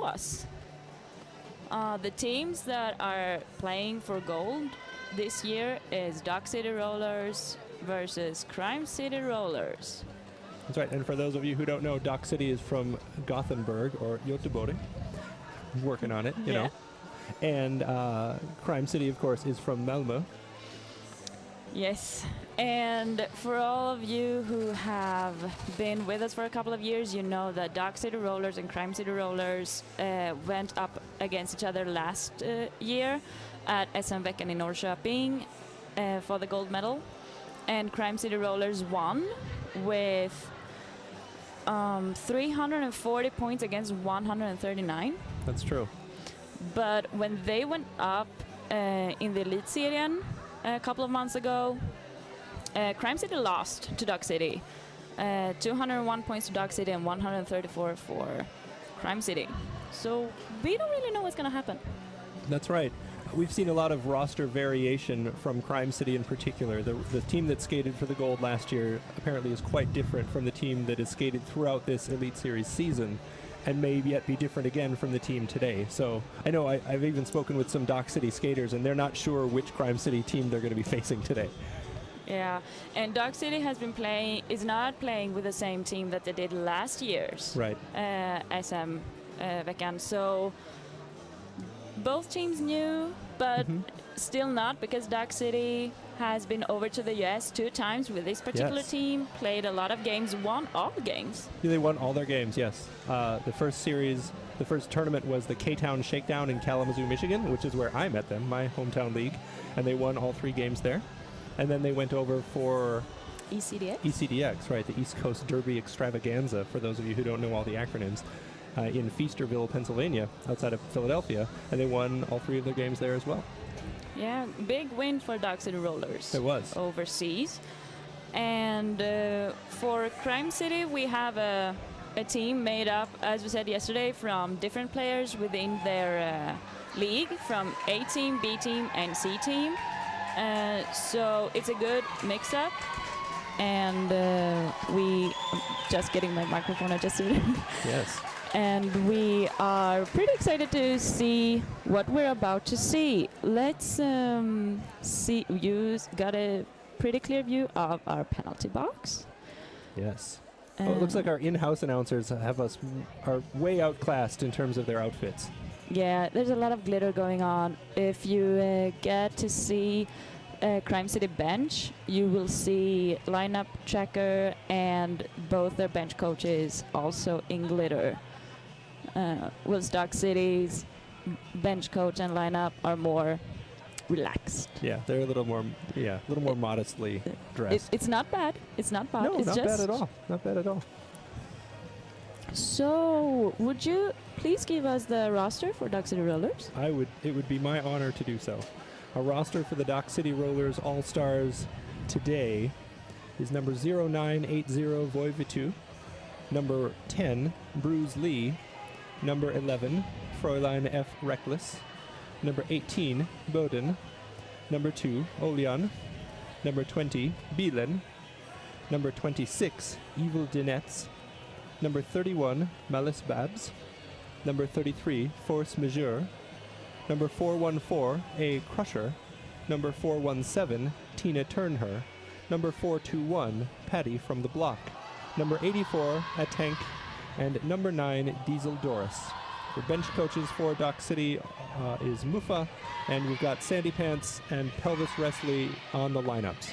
us. The teams that are playing for gold this year is Dark City Rollers versus Crime City Rollers. That's right. And for those of you who don't know, Dock City is from Gothenburg or Göteborg. Working on it, you know. And Crime City, of course, is from Malmö. Yes. And for all of you who have been with us for a couple of years, you know that Dark City Rollers and Crime City Rollers went up against each other last year at SM-veckan in Norrköping for the gold medal. And Crime City Rollers won with 340 points against 139. That's true. But when they went up in the Elitserien a couple of months ago, Crime City lost to Dark City. 201 points to Dark City and 134 for Crime City. So we don't really know what's going to happen. That's right. We've seen a lot of roster variation from Crime City in particular. The team that skated for the gold last year apparently is quite different from the team that has skated throughout this Elite Series season, and may yet be different again from the team today. So I know I've even spoken with some Dock City skaters, and they're not sure which Crime City team they're going to be facing today. Yeah, and Dark City is not playing with the same team that they did last year's right. SM-veckan. So both teams knew, but still not, because Dark City has been over to the US 2 times with this particular team, played a lot of games, won all the games. Yeah, they won all their games, yes. The first tournament was the K-Town Shakedown in Kalamazoo, Michigan, which is where I met them, my hometown league, and they won all 3 games there. And then they went over for ECDX? ECDX, right, the East Coast Derby Extravaganza, for those of you who don't know all the acronyms, in Feasterville, Pennsylvania, outside of Philadelphia, and they won all 3 of their games there as well. Yeah, big win for Dark City Rollers. It was. Overseas. And for Crime City, we have a team made up, as we said yesterday, from different players within their league, from A team, B team, and C team. So it's a good mix-up. And I'm just getting my microphone adjusted. Yes. And we are pretty excited to see what we're about to see. Let's see. You got a pretty clear view of our penalty box. Yes. It looks like our in-house announcers are way outclassed in terms of their outfits. Yeah, there's a lot of glitter going on. If you get to see Crime City bench, you will see lineup tracker and both their bench coaches also in glitter. Whilst Dark City's bench coach and lineup are more relaxed. Yeah, they're a little more modestly dressed. It's not bad. It's not bad. No, it's not just bad at all. Not bad at all. So, would you please give us the roster for Dark City Rollers? It would be my honor to do so. Our roster for the Dock City Rollers All-Stars today is number 0980 Voivitu, number 10 Bruce Lee, number 11 Fräulein F. Reckless, number 18 Bowden, number 2 Oljan, number 20 Bielen, number 26 Evil Dinettes, number 31 Malice Babs, number 33 Force Majeure, number 414 A. Crusher, number 417 Tina Turnher, number 421 Patty from the Block, number 84 A Tank, and number 9 Diesel Doris. The bench coaches for Dock City is Mufa, and we've got Sandy Pants and Pelvis Wrestling on the lineups.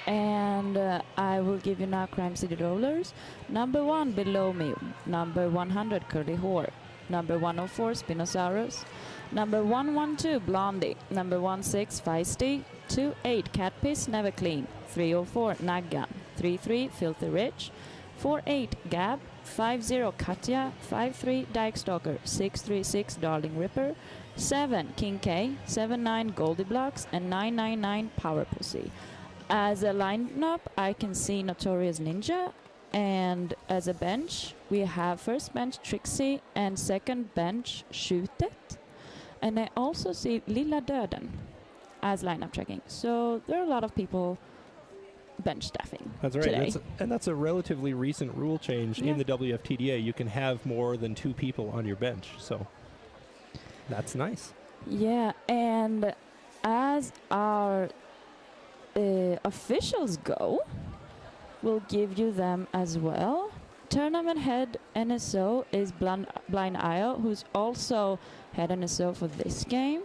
And I will give you now Crime City Rollers. Number 1 Below Me, number 100 Curly Hore, number 104 Spinosaurus, number 112 Blondie, number 16 Feisty, 28 Catpiss Never Clean, 304 Naggan, 33 Filthy Rich, 48 Gab, 50 Katja, 53 Dykestalker, 636 Darling Ripper, 7 King K, 79 Goldie Blocks, and 999 Power Pussy. As a lineup, I can see Notorious Ninja, and as a bench, we have first bench Trixie and second bench Skjutet. And I also see Lilla Döden as lineup checking. So there are a lot of people bench staffing. That's right. Today. That's a relatively recent rule change Yeah. in the WFTDA. You can have more than 2 people on your bench, so that's nice. Yeah, and as our officials go, we'll give you them as well. Tournament head NSO is Blind Isle, who's also head NSO for this game.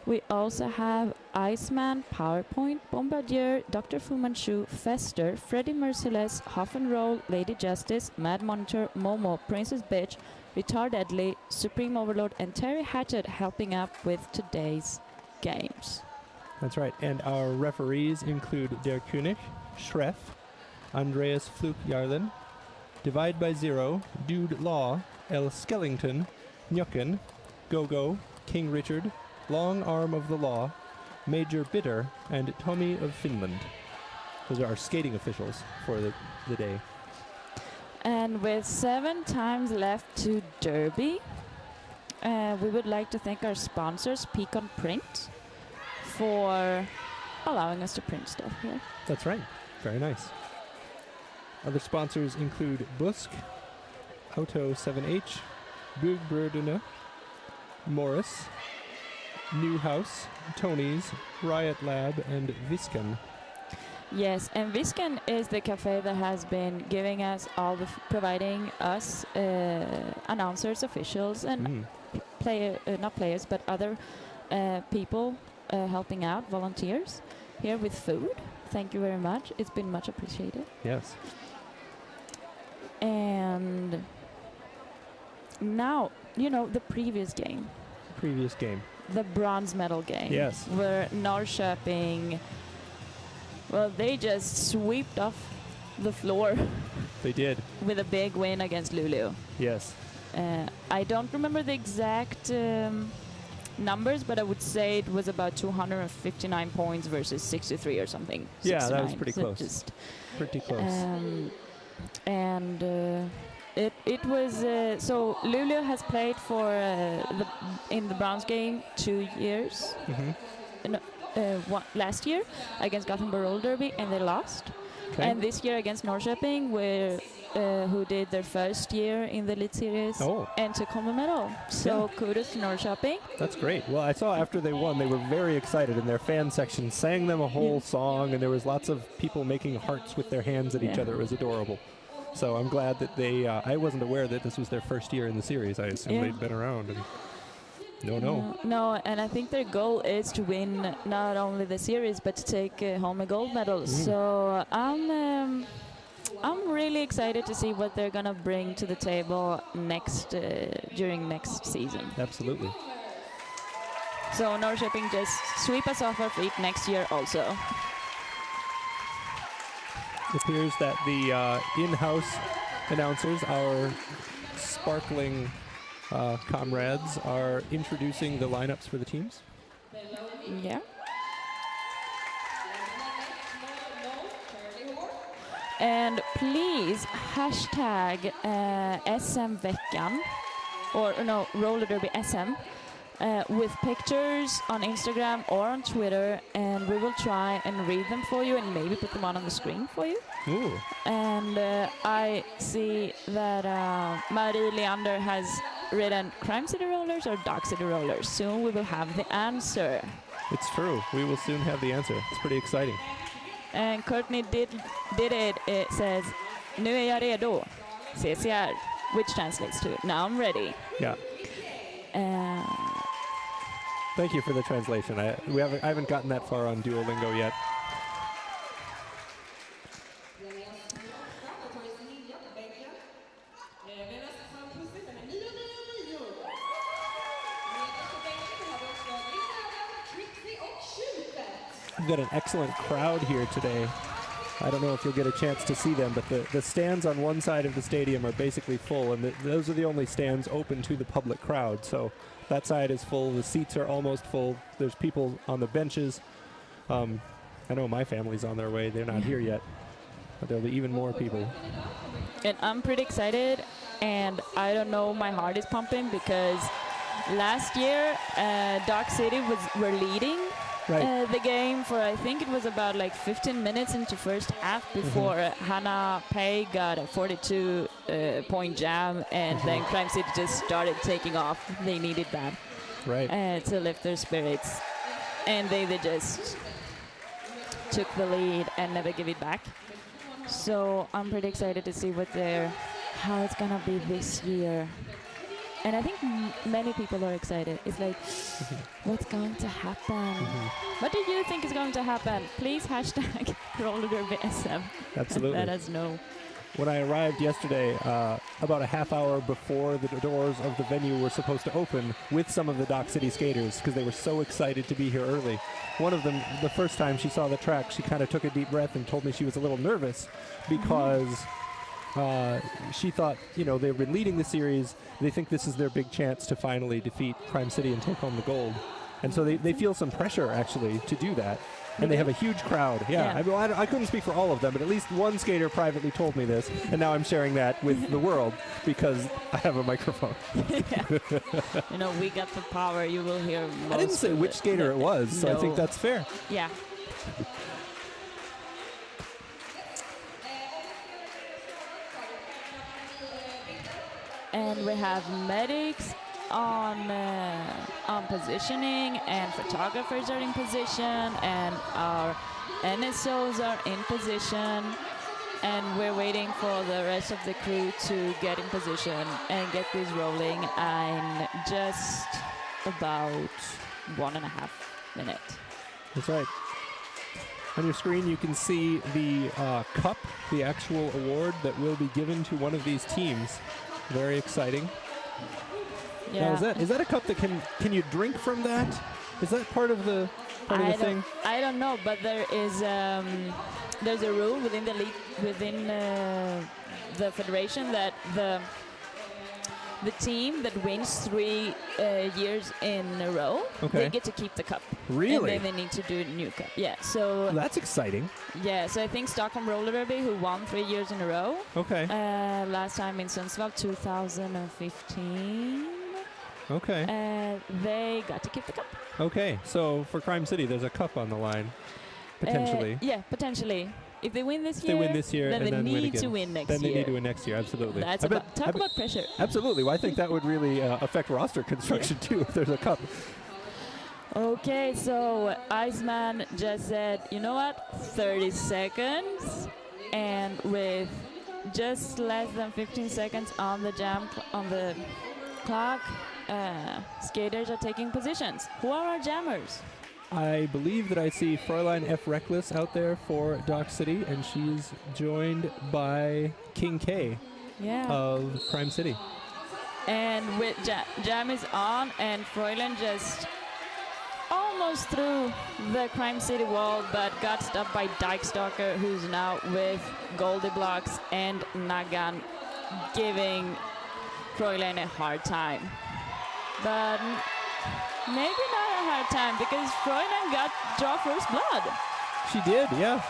We also have Iceman, PowerPoint, Bombardier, Dr. Fu Manchu, Fester, Freddie Merciless, Huff and Roll, Lady Justice, Mad Monitor, Momo, Princess Bitch, Retardedly, Supreme Overlord, and Terry Hatchet helping up with today's games. That's right. And our referees include Der König, Schreff, Andreas Flugjarlen, Divide by Zero, Dude Law, El Skellington, Njukken, Go-Go, King Richard, Long Arm of the Law, Major Bitter, and Tommy of Finland. Those are our skating officials for the day. And with 7 times left to Derby, we would like to thank our sponsors, Pecan Print, for allowing us to print stuff here. That's right. Very nice. Other sponsors include Busk, Auto 7H, Bugbrødrene, Morris, Newhouse, Tony's, Riot Lab, and Visken. Yes, and Visken is the cafe that has been giving us all the providing us announcers, officials, and not players, but other people helping out, volunteers here with food. Thank you very much. It's been much appreciated. Yes. And now, the previous game. Previous game. The bronze medal game. Yes. Where Norrköping, well, they just swept off the floor. They did. With a big win against Luleå. Yes. I don't remember the exact numbers, but I would say it was about 259 points versus 63 or something. Yeah, 69. that was pretty So close. just, Pretty close. and it was so Luleå has played for in the bronze game 2 years. Last year against Gothenburg Roller Derby, and they lost. Okay. And this year against Norrköping, who did their first year in the Elite Series and took home a medal. So kudos to Norrköping. That's great. Well, I saw after they won, they were very excited, and their fan section sang them a whole song, and there was lots of people making hearts with their hands at each other. It was adorable. So I'm glad that they, I wasn't aware that this was their first year in the series. I assumed they'd been around. And No, and I think their goal is to win not only the series, but to take home a gold medal. So I'm really excited to see what they're gonna bring to the table during next season. Absolutely. So Norrköping just sweep us off our feet next year also. It appears that the in-house announcers, our sparkling comrades, are introducing the lineups for the teams. Yeah. And please hashtag SM-veckan, or no, Roller Derby SM, with pictures on Instagram or on Twitter, and we will try and read them for you and maybe put them on the screen for you. Ooh. And I see that Marie Leander has written Crime City Rollers or Dark City Rollers. Soon we will have the answer. It's true. We will soon have the answer. It's pretty exciting. And Courtney did it. It says, "Nu är jag redo." CCR, which translates to "Now I'm ready." Yeah. Thank you for the translation. I haven't gotten that far on Duolingo yet. We've got an excellent crowd here today. I don't know if you'll get a chance to see them, but the stands on one side of the stadium are basically full, and those are the only stands open to the public crowd. So that side is full. The seats are almost full. There's people on the benches. I know my family's on their way. They're not here yet, but there'll be even more people. And I'm pretty excited, and I don't know, my heart is pumping because last year Dark City were leading Right. the game for, I think it was about like 15 minutes into first half before Hannah Pei got a 42 point jam, and then Crime City just started taking off. They needed that Right. to lift their spirits, and they just took the lead and never give it back. So I'm pretty excited to see how it's gonna be this year. And I think many people are excited. It's like, what's going to happen? What do you think is going to happen? Please hashtag Roller Derby SM. Absolutely. Let us know. When I arrived yesterday, about a half hour before the doors of the venue were supposed to open, with some of the Dock City skaters, because they were so excited to be here early. One of them, the first time she saw the track, she kind of took a deep breath and told me she was a little nervous because she thought, they've been leading the series. They think this is their big chance to finally defeat Crime City and take home the gold. And so they feel some pressure, actually, to do that. And they have a huge crowd. Yeah. I couldn't speak for all of them, but at least one skater privately told me this. And now I'm sharing that with the world because I have a microphone. We got the power. You will hear most. I didn't say which skater it was, so I think that's fair. Yeah. And we have medics on positioning, and photographers are in position, and our NSOs are in position, and we're waiting for the rest of the crew to get in position and get this rolling in just about 1.5 minutes. That's right. On your screen, you can see the cup, the actual award that will be given to one of these teams. Very exciting. Yeah. Now, is that a cup that can you drink from that? Is that part of the thing? I don't know, but there's a rule within the federation that the team that wins 3 years in a row, they get to keep the cup. Really? And then they need to do a new cup. Yeah. So well, that's exciting. Yeah. So I think Stockholm Roller Derby, who won 3 years in a row. Okay. Last time in Sundsvall, 2015. Okay. They got to keep the cup. Okay. So for Crime City, there's a cup on the line, potentially. Yeah, potentially. If they win this year, then they win need again. to win next year. Then they year. need to win next year, absolutely. Talk about pressure. Absolutely. Well, I think that would really affect roster construction, too, if there's a cup. Okay, so Iceman just said, you know what, 30 seconds. And with just less than 15 seconds on the clock, skaters are taking positions. Who are our jammers? I believe that I see Fräulein F. Reckless out there for Dock City, and she's joined by King K of Crime City. And with jam is on, and Fräulein just almost through the Crime City wall, but got stopped by Dykestalker, who's now with Goldie Blocks and Nagan, giving Fräulein a hard time. But maybe not a hard time, because Fräulein got draw first blood. She did, yeah.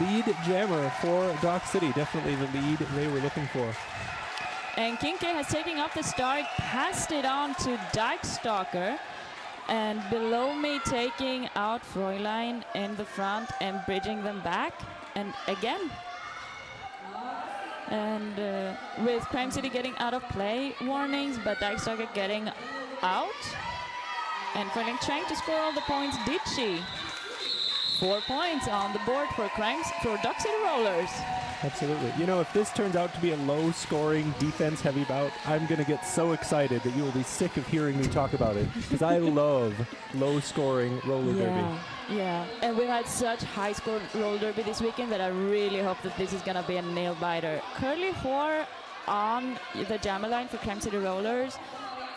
Lead jammer for Dock City, definitely the lead they were looking for. And Kinke has taken off the start, passed it on to Dykestalker, and below me taking out Fräulein in the front and bridging them back, and again. And with Crime City getting out of play warnings, but Dykestalker getting out. And Fräulein trying to score all the points, did she? 4 points on the board for Dock City Rollers. Absolutely. If this turns out to be a low-scoring, defense-heavy bout, I'm going to get so excited that you will be sick of hearing me talk about it, because I love low-scoring roller derby. Yeah, and we had such high-score roller derby this weekend that I really hope that this is going to be a nail-biter. Curly Hoare on the jammer line for Crime City Rollers,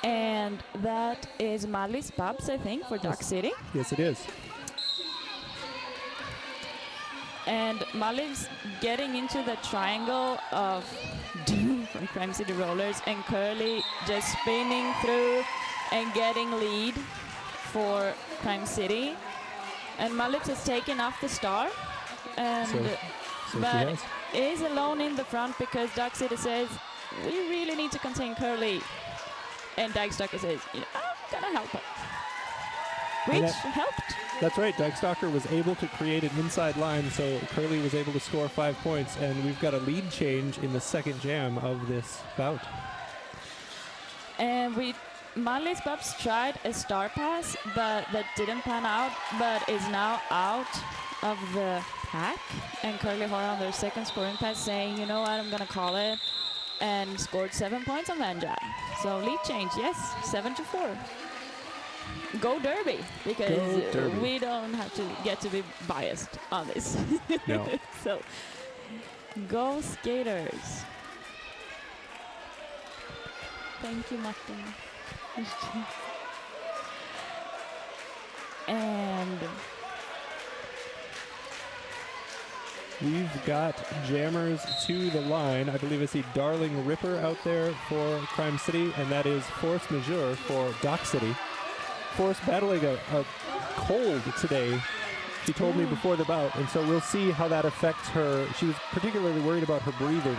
and that is Mally's Pubs, I think, for Dock City. Yes, it is. And Maliv's getting into the triangle of Doom from Crime City Rollers, and Curly just spinning through and getting lead for Crime City. And Maliv's has taken off the star, and but is alone in the front because Dock City says, we really need to contain Curly. And Dykestalker says, I'm gonna help her. which that- helped. That's right. Dykstalker was able to create an inside line, so Curly was able to score 5 points, and we've got a lead change in the second jam of this bout. And Marlies Bubs tried a star pass, but that didn't pan out, but is now out of the pack. And Curly Horror on their second scoring pass saying, you know what, I'm going to call it, and scored 7 points on that jam. So lead change, yes, 7-4. Go Derby, because Go Derby. we don't have to get to be biased on this. No. So, go Skaters. Thank you, Martin. And We've got jammers to the line. I believe I see Darling Ripper out there for Crime City, and that is Force Majeure for Dock City. Force battling a cold today, she told me before the bout, and so we'll see how that affects her. She was particularly worried about her breathing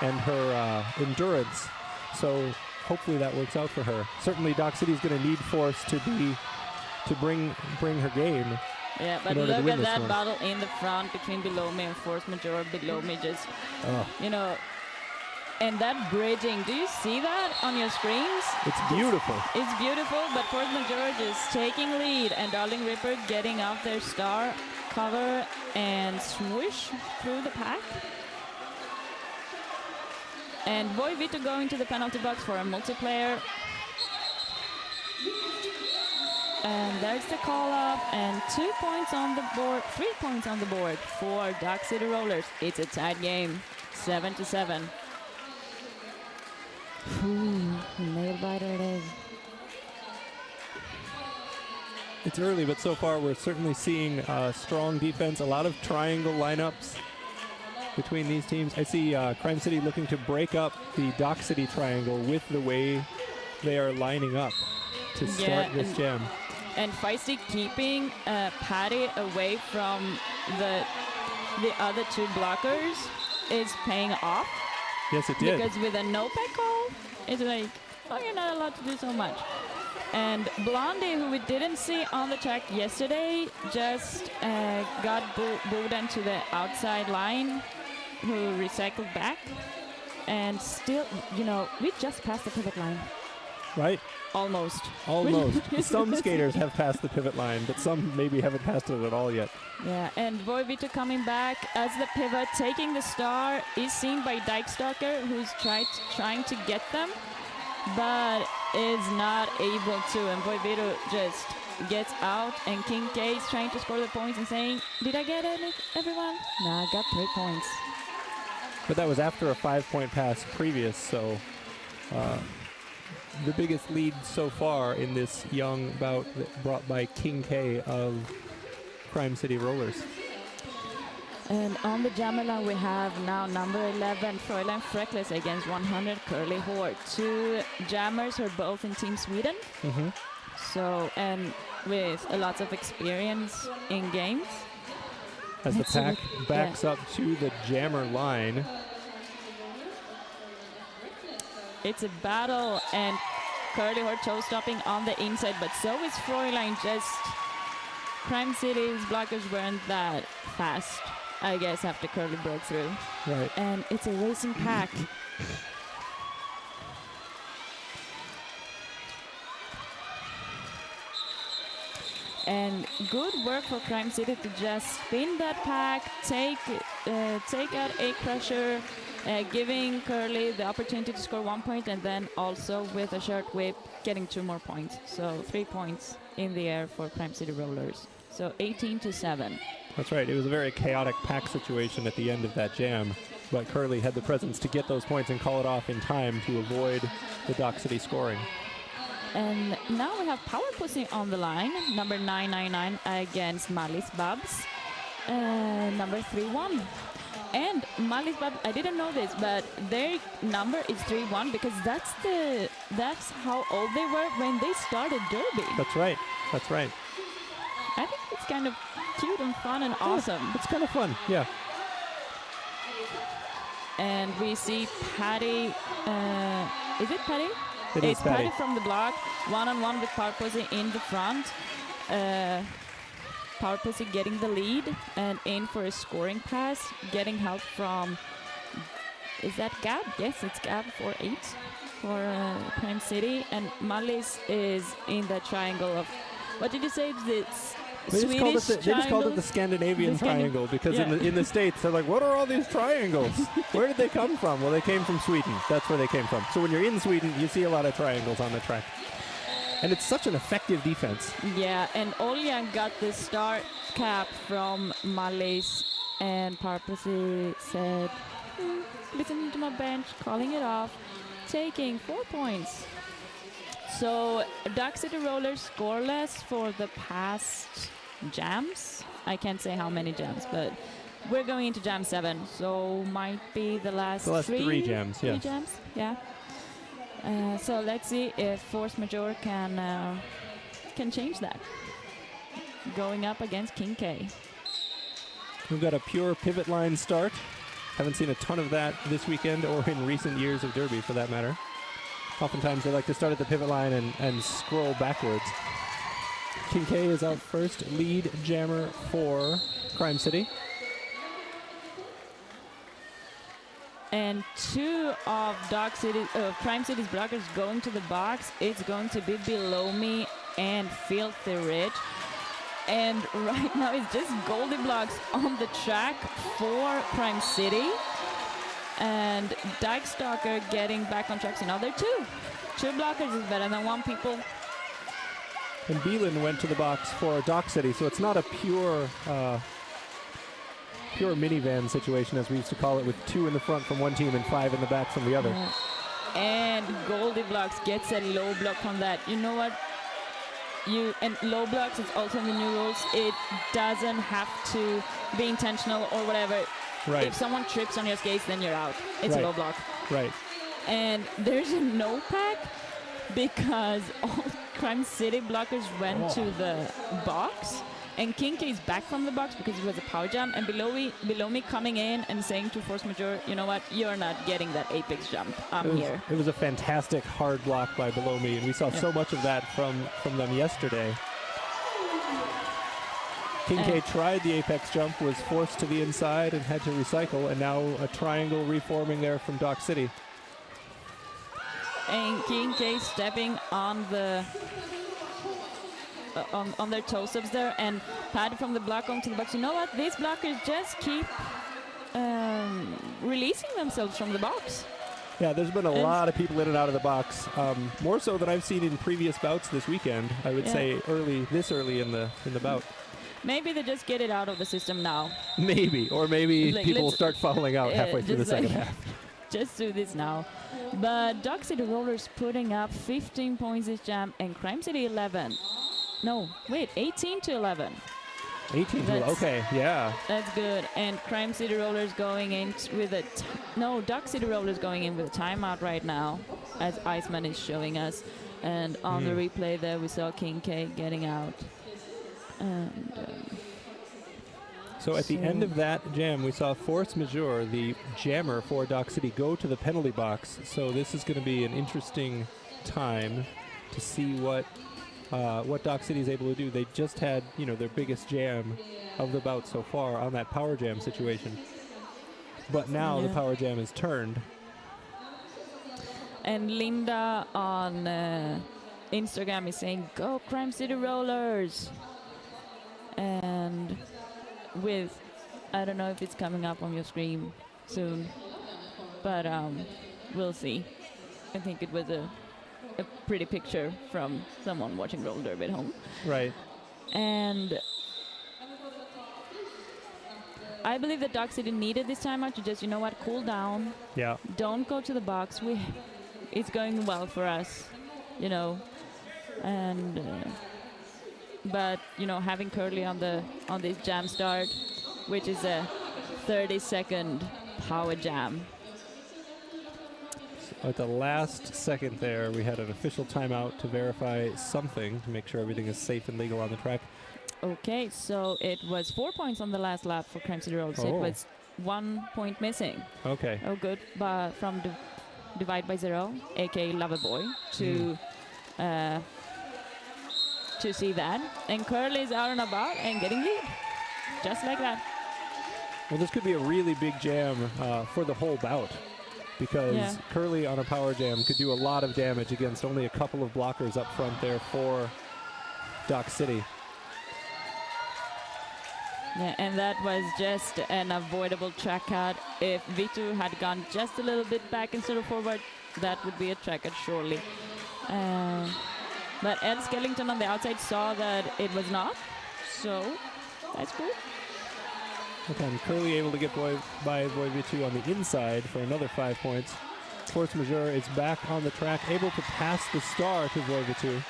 and her endurance, so hopefully that works out for her. Certainly Dock City's going to need Force to bring her game. yeah, but in order to look win at this that one. battle in the front between Below Me and Force Majeure. Below Me just, you know, and that bridging. Do you see that on your screens? It's beautiful. It's beautiful, but Force Majeure just taking lead, and Darling Ripper getting out their star cover and swish through the pack. And Boy Vito going to the penalty box for a multiplayer. And there's the call up, and 2 points on the board, 3 points on the board for Dock City Rollers. It's a tight game, 7-7. Nail biter it is. It's early, but so far we're certainly seeing strong defense, a lot of triangle lineups between these teams. I see Crime City looking to break up the Dock City triangle with the way they are lining up to start this jam. And Feisty keeping Patty away from the other two blockers is paying off. Yes, it did. Because with a no-pack call, it's like, oh, you're not allowed to do so much. And Blondie, who we didn't see on the track yesterday, just got booed into the outside line, who recycled back. And still, you know, we just passed the pivot line. Right? Almost. Almost. Some skaters have passed the pivot line, but some maybe haven't passed it at all yet. Yeah, and Boy Vito coming back as the pivot, taking the star, is seen by Dykstalker, who's trying to get them, but is not able to. And Boy Vito just gets out, and King K is trying to score the points and saying, did I get everyone? Nah, I got 3 points. But that was after a 5-point pass previous, so the biggest lead so far in this young bout brought by King K of Crime City Rollers. And on the jammer line, we have now number 11, Fräulein Freckless against 100, Curly Horde. 2 jammers who are both in Team Sweden. Mm-hmm. So, and with a lot of experience in games. As the pack backs up to the jammer line. It's a battle, and Curly Horde toe stopping on the inside, but so is Fräulein. Just Crime City's blockers weren't that fast, I guess, after Curly broke through. Right. And it's a racing pack. And good work for Crime City to just spin that pack, take out a crusher, giving Curly the opportunity to score 1 point, and then also with a short whip, getting 2 more points. So 3 points in the air for Crime City Rollers. So 18-7. That's right. It was a very chaotic pack situation at the end of that jam, but Curly had the presence to get those points and call it off in time to avoid the Dock City scoring. And now we have Power Pussy on the line, number 999 against Marlies Bubs, number 31. And Marlies Bubs, I didn't know this, but their number is 31 because that's how old they were when they started Derby. That's right. That's right. I think it's kind of cute and fun and awesome. It's kind of fun, yeah. And we see Patty, is it Patty? It's Patty from the block, one-on-one with Power Pussy in the front. Power Pussy getting the lead and in for a scoring pass, getting help from, is that Gab? Yes, it's Gab for 8 for Crime City. And Mallis is in the triangle of, what did you say? It's They just called it the Scandinavian The triangle because yeah. in the States, they're like, what are all these triangles? Where did they come from? Well, they came from Sweden. That's where they came from. So when you're in Sweden, you see a lot of triangles on the track. And it's such an effective defense. Yeah, and Olja got the start cap from Mallis, and Power Pussy said, listen to my bench, calling it off, taking 4 points. So Dark City Rollers scoreless for the past jams. I can't say how many jams, but we're going into jam 7, so might be the last three jams, three yeah. jams, yeah. So let's see if Force Majeure can change that. Going up against King K. We've got a pure pivot line start. Haven't seen a ton of that this weekend or in recent years of Derby for that matter. Oftentimes they like to start at the pivot line and scroll backwards. King K is our first lead jammer for Crime City. And 2 of Crime City's blockers going to the box. It's going to be Below Me and Filthy Rich. And right now it's just Goldie Blocks on the track for Crime City. And Dyke Stalker getting back on track. So now there are 2. 2 blockers is better than 1 people. And Beelan went to the box for Dock City, so it's not a pure minivan situation, as we used to call it, with 2 in the front from one team and 5 in the back from the other. And Goldie Blocks gets a low block from that. You know what? And low blocks is also in the new rules. It doesn't have to be intentional or whatever. Right. If someone trips on your skates, then you're out. It's a low block. Right. And there's a no pack because all Crime City blockers went to the box. And King K is back from the box because it was a power jump. And below me coming in and saying to Force Majeure, you know what, you're not getting that apex jump. I'm here. It was a fantastic hard block by Below Me, and we saw so much of that from them yesterday. King K tried the apex jump, was forced to the inside and had to recycle, and now a triangle reforming there from Dock City. And King K stepping on the on their toe subs there, and Paddy from the block going to the box. You know what? These blockers just keep releasing themselves from the box. Yeah, there's been a lot of people in and out of the box, more so than I've seen in previous bouts this weekend. I would say this early in the bout. Maybe they just get it out of the system now. Maybe, or maybe like, people will start falling out halfway through the second half. Just do this now. But Dark City Rollers putting up 15 points this jam, and Crime City 11. No, wait, 18 to 11. 18 to 11, okay, yeah. That's good. And Crime City Rollers going in with Dark City Rollers going in with a timeout right now, as Iceman is showing us. And on the replay there, we saw King K getting out. And so at the end of that jam, we saw Force Majeure, the jammer for Dock City, go to the penalty box. So this is going to be an interesting time to see what Dock City is able to do. They just had, their biggest jam of the bout so far on that power jam situation. But now the power jam is turned. And Linda on Instagram is saying, "Go Crime City Rollers!" And with, I don't know if it's coming up on your screen soon, but we'll see. I think it was a pretty picture from someone watching roller derby at home. Right. And I believe that Dock City needed this timeout to just, cool down. Yeah. Don't go to the box. It's going well for us, and but having Curly on this jam start, which is a 30-second power jam. At the last second there, we had an official timeout to verify something to make sure everything is safe and legal on the track. Okay, so it was 4 points on the last lap for Crime City Road, so it was 1 point missing. Okay. Oh, good. But from Divide by Zero, aka Loverboy, to to see that. And Curly is out and about and getting lead. Just like that. Well, this could be a really big jam for the whole bout, because Curly on a power jam could do a lot of damage against only a couple of blockers up front there for Dock City. Yeah, and that was just an avoidable track out. If Vitu had gone just a little bit back instead of forward, that would be a track out surely. But Ed Skellington on the outside saw that it was not, so that's cool. Okay, and Curly able to get by Void Vitu on the inside for another 5 points. Force Majeure is back on the track, able to pass the star to Void Vitu.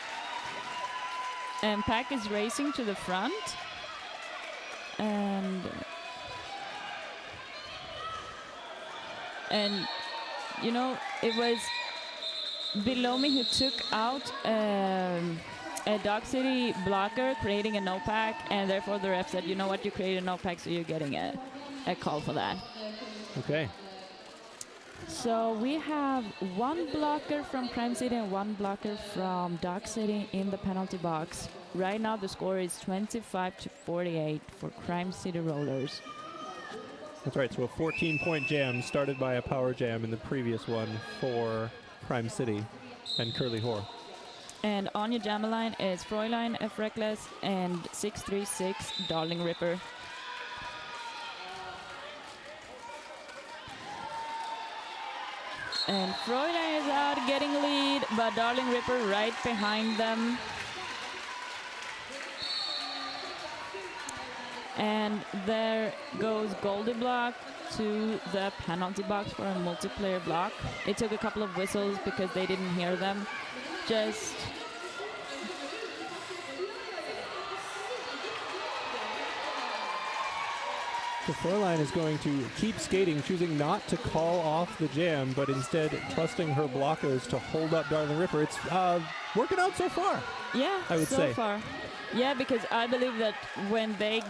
And Pack is racing to the front. And you know, it was below me who took out a Dock City blocker, creating a no pack, and therefore the ref said, you know what, you created a no pack, so you're getting a call for that. Okay. So we have one blocker from Crime City and one blocker from Dock City in the penalty box. Right now the score is 25-48 for Crime City Rollers. That's right, so a 14-point jam started by a power jam in the previous one for Crime City and Curly Whore. And on your jammer line is Fräulein F. Reckless and 636 Darling Ripper. And Fräulein is out getting lead, but Darling Ripper right behind them. And there goes Goldie Block to the penalty box for a multiplayer block. It took a couple of whistles because they didn't hear them. Just So Fräulein is going to keep skating, choosing not to call off the jam, but instead trusting her blockers to hold up Darling Ripper. It's working out so far. Yeah, I would so say. far. Yeah, because I believe that when they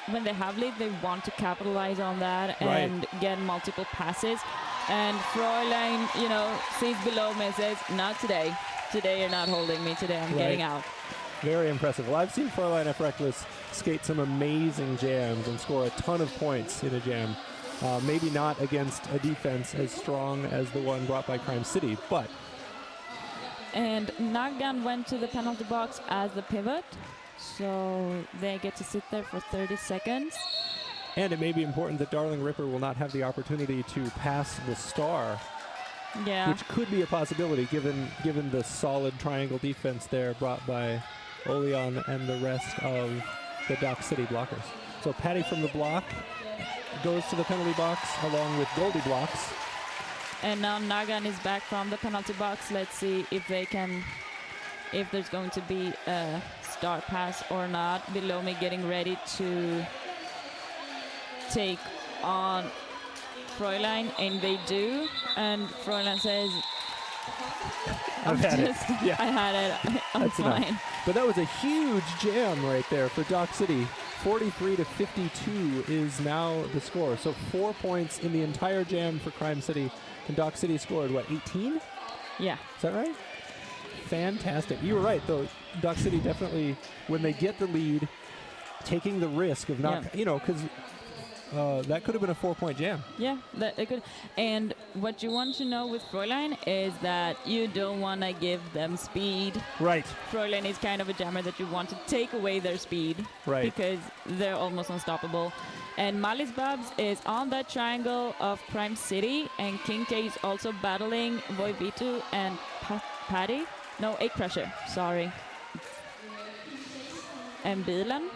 have lead, they want to capitalize on that and get multiple passes. And Fräulein, you know, sees below me and says, not today. Today you're not holding me. Today I'm getting out. Very impressive. Well, I've seen Fräulein F. Reckless skate some amazing jams and score a ton of points in a jam. Maybe not against a defense as strong as the one brought by Crime City, but... And Naggan went to the penalty box as the pivot, so they get to sit there for 30 seconds. And it may be important that Darling Ripper will not have the opportunity to pass the star, which could be a possibility given the solid triangle defense there brought by Oleon and the rest of the Dock City blockers. So Patty from the block goes to the penalty box along with Goldie Blocks. And now Naggan is back from the penalty box. Let's see if there's going to be a star pass or not. Below me getting ready to take on Fräulein, and they do. And Fräulein says, I had it. I'm That's fine. Enough. But that was a huge jam right there for Dock City. 43-52 is now the score. So 4 points in the entire jam for Crime City. And Dock City scored, what, 18? Yeah. Is that right? Fantastic. You were right, though. Dock City definitely, when they get the lead, taking the risk of not, you know, because that could have been a 4-point jam. Yeah, that it could. And what you want to know with Fräulein is that you don't want to give them speed. Right. Fräulein is kind of a jammer that you want to take away their speed. Right. Because they're almost unstoppable. And Malice Babs is on that triangle of Crime City, and King K is also battling Void Vitu and Patty. No, A Crusher, sorry. And Bilan.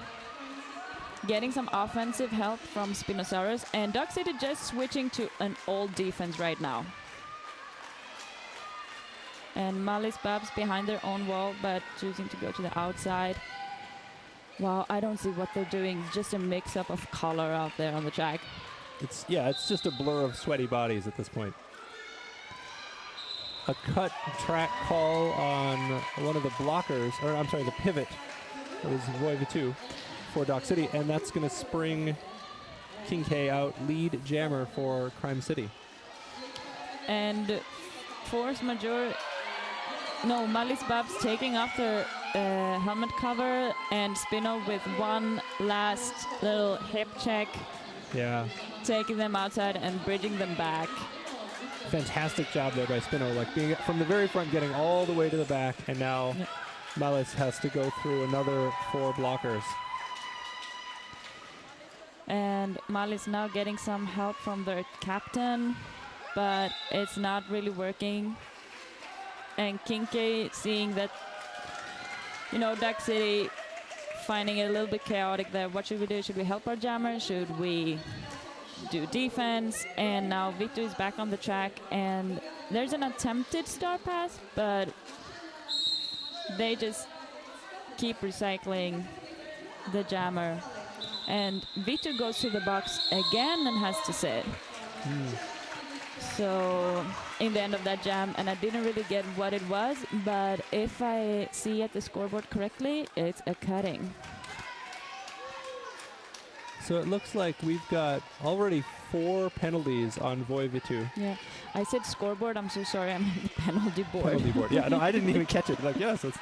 Getting some offensive help from Spinosaurus, and Dock City just switching to an old defense right now. And Malice Babs behind their own wall, but choosing to go to the outside. Wow, I don't see what they're doing. It's just a mix-up of color out there on the track. It's just a blur of sweaty bodies at this point. A cut track call on one of the blockers, or I'm sorry, the pivot is Void Vitu for Dock City, and that's going to spring King K out, lead jammer for Crime City. And Force Majeure, no, Malice Babs taking off their helmet cover, and Spino with one last little hip check, Yeah. taking them outside and bridging them back. Fantastic job there by Spino, like being from the very front, getting all the way to the back, and now Malis has to go through another 4 blockers. And Malis now getting some help from their captain, but it's not really working. And Kinke seeing that, Duck City finding it a little bit chaotic there. What should we do? Should we help our jammer? Should we do defense? And now Victor is back on the track, and there's an attempted star pass, but they just keep recycling the jammer. And Victor goes to the box again and has to sit. So in the end of that jam, and I didn't really get what it was, but if I see at the scoreboard correctly, it's a cutting. So it looks like we've got already 4 penalties on Voivitu. Yeah, I said scoreboard. I'm so sorry. I'm on the penalty board. Penalty board. Yeah, no, I didn't even catch it. Like, yes, that's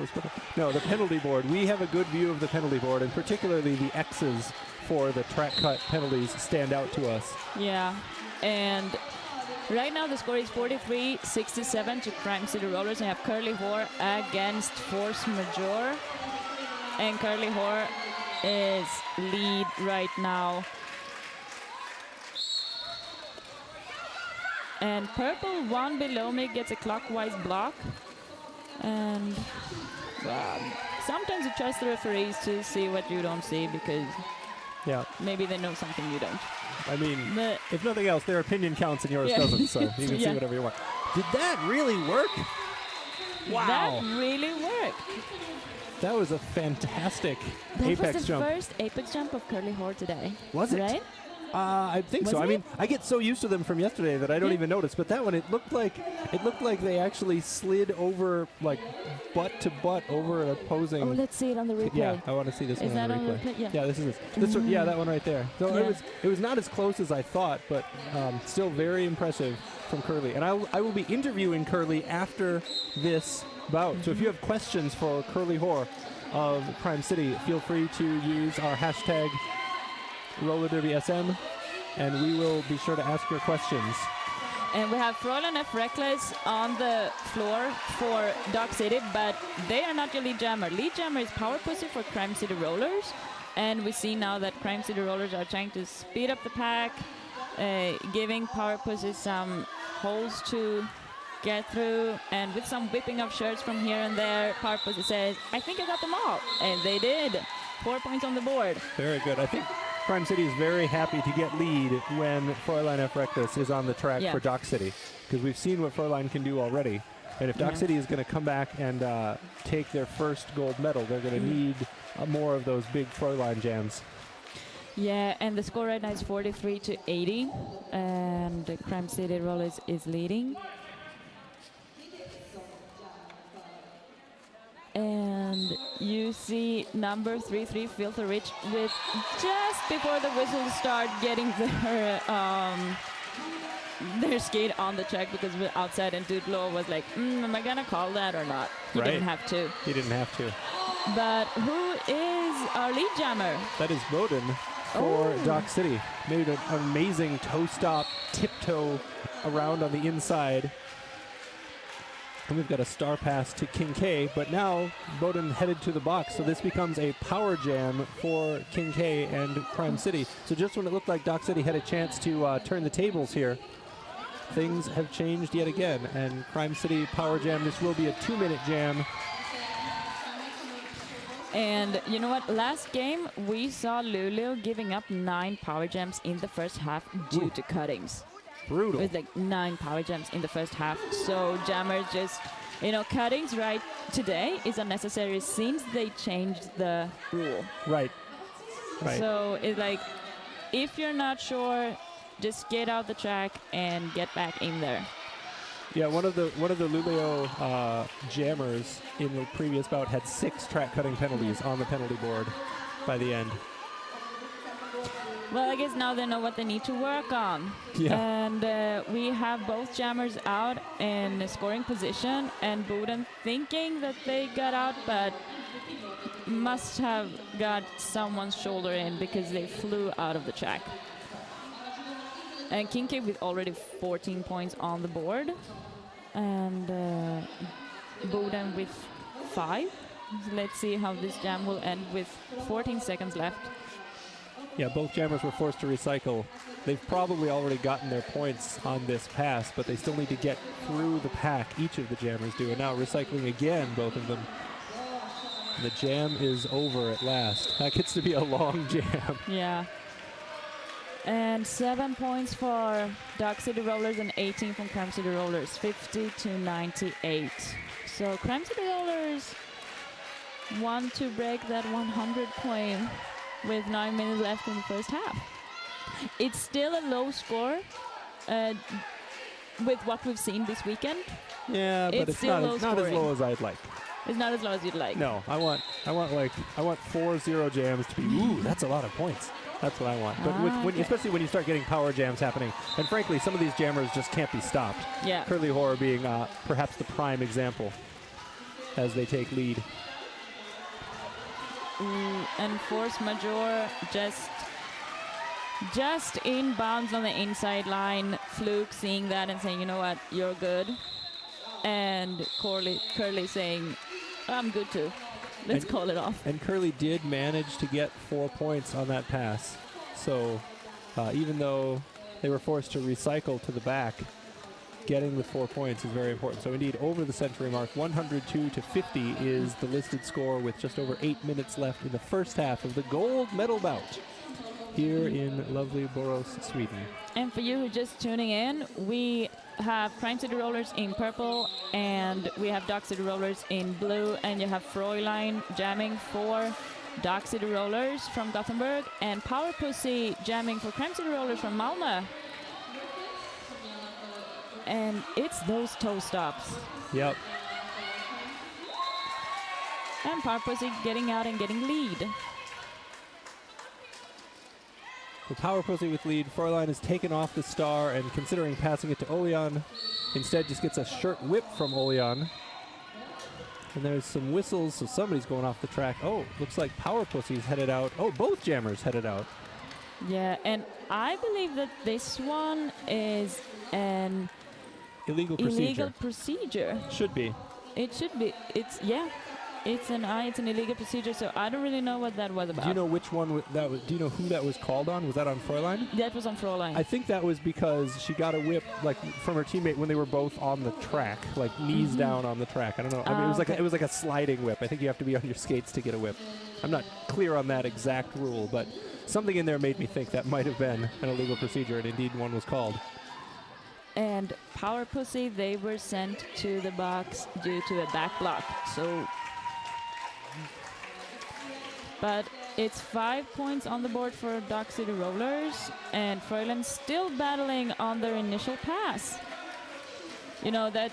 no, the penalty board. We have a good view of the penalty board, and particularly the X's for the track cut penalties stand out to us. Yeah, and right now the score is 43-67 to Crime City Rollers. I have Curly Hoare against Force Majeure, and Curly Hoare is lead right now. And purple, one below me, gets a clockwise block. And sometimes you trust the referees to see what you don't see, because maybe they know something you don't. I mean, But if nothing else, their opinion counts and yours doesn't, so you can see whatever you want. Did that really work? Wow. That really worked. That was a fantastic That apex was the jump. first apex jump of Curly Hoare today. Was it? Right? I think Was so. I it? mean, I get so used to them from yesterday that I don't even notice. But that one, it looked like they actually slid over, like butt to butt over an opposing. Oh, let's see it on the replay. Yeah, I want to see this Is one on that the on the replay. replay? Yeah. This is it. This one, yeah, that one right there. So Yeah. it was not as close as I thought, but still very impressive from Curly. And I will be interviewing Curly after this bout. So if you have questions for Curly Hoare of Crime City, feel free to use our hashtag RollerDerbySM, and we will be sure to ask your questions. And we have Fräulein F. Reckless on the floor for Dog City, but they are not your lead jammer. Lead jammer is Power Pussy for Crime City Rollers. And we see now that Crime City Rollers are trying to speed up the pack, giving Power Pussy some holes to get through. And with some whipping of shirts from here and there, Power Pussy says, I think I got them all. And they did. 4 points on the board. Very good. I think Crime City is very happy to get lead when Fräulein F. Reckless is on the track for Dock City, because we've seen what Fräulein can do already. And if Dock City is going to come back and take their first gold medal, they're going to need more of those big Fräulein jams. Yeah, and the score right now is 43-80, and Crime City Rollers is leading. And you see number 33, Filthy Rich, with just before the whistles start getting their skate on the track, because we're outside, and Dude Law was like, am I gonna call that or not? He didn't have to. He didn't have to. But who is our lead jammer? That is Bowden for Dock City. Made an amazing toe stop, tiptoe around on the inside. And we've got a star pass to King K, but now Bowden headed to the box, so this becomes a power jam for King K and Crime City. So just when it looked like Dock City had a chance to turn the tables here, things have changed yet again, and Crime City power jam, this will be a 2-minute jam. And you know what? Last game, we saw Luleå giving up 9 power jams in the first half due to cuttings. Brutal. It was like 9 power jams in the first half. So jammers just, cuttings right today is unnecessary since they changed the rule. Right. So it's like, if you're not sure, just get out the track and get back in there. Yeah, one of the Luleå jammers in the previous bout had 6 track cutting penalties on the penalty board by the end. Well, I guess now they know what they need to work on. Yeah. And we have both jammers out in scoring position, and Boden thinking that they got out, but must have got someone's shoulder in because they flew out of the track. And Kincaid with already 14 points on the board, and Boden with 5. So let's see how this jam will end with 14 seconds left. Yeah, both jammers were forced to recycle. They've probably already gotten their points on this pass, but they still need to get through the pack. Each of the jammers do, and now recycling again, both of them. And the jam is over at last. That gets to be a long jam. Yeah. And 7 points for Dark City Rollers and 18 from Crime City Rollers, 50 to 98. So Crime City Rollers want to break that 100 point with 9 minutes left in the first half. It's still a low score with what we've seen this weekend. Yeah, but it's not as low as I'd like. It's not as low as you'd like. No, I want 4-0 jams to be, ooh, that's a lot of points. That's what I want. But especially when you start getting power jams happening, and frankly, some of these jammers just can't be stopped. Yeah. Curly Horror being perhaps the prime example as they take lead. And Force Majeure just inbounds on the inside line. Fluke seeing that and saying, you know what, you're good. And Curly saying, I'm good too. Let's call it off. And Curly did manage to get 4 points on that pass. So even though they were forced to recycle to the back, getting the 4 points is very important. So indeed, over the century mark, 102 to 50 is the listed score with just over 8 minutes left in the first half of the gold medal bout here in lovely Borås, Sweden. And for you who are just tuning in, we have Crime City Rollers in purple, and we have Dark City Rollers in blue, and you have Fräulein jamming for Dark City Rollers from Gothenburg, and Power Pussy jamming for Crime City Rollers from Malmö. And it's those toe stops. Yep. And Power Pussy getting out and getting lead. The Power Pussy with lead. Fräulein has taken off the star and considering passing it to Olian. Instead just gets a shirt whip from Olian. And there's some whistles, so somebody's going off the track. Oh, looks like Power Pussy's headed out. Oh, both jammers headed out. Yeah, and I believe that this one is an illegal procedure. Should be. It should be. It's an illegal procedure, so I don't really know what that was about. Do you know which one that was? Do you know who that was called on? Was that on Fräulein? That was on Fräulein. I think that was because she got a whip from her teammate when they were both on the track, knees down on the track. I don't know. I mean, it was like a sliding whip. I think you have to be on your skates to get a whip. I'm not clear on that exact rule, but something in there made me think that might have been an illegal procedure, and indeed one was called. And Power Pussy, they were sent to the box due to a back block. But it's 5 points on the board for Dark City Rollers, and Fräulein still battling on their initial pass. You know that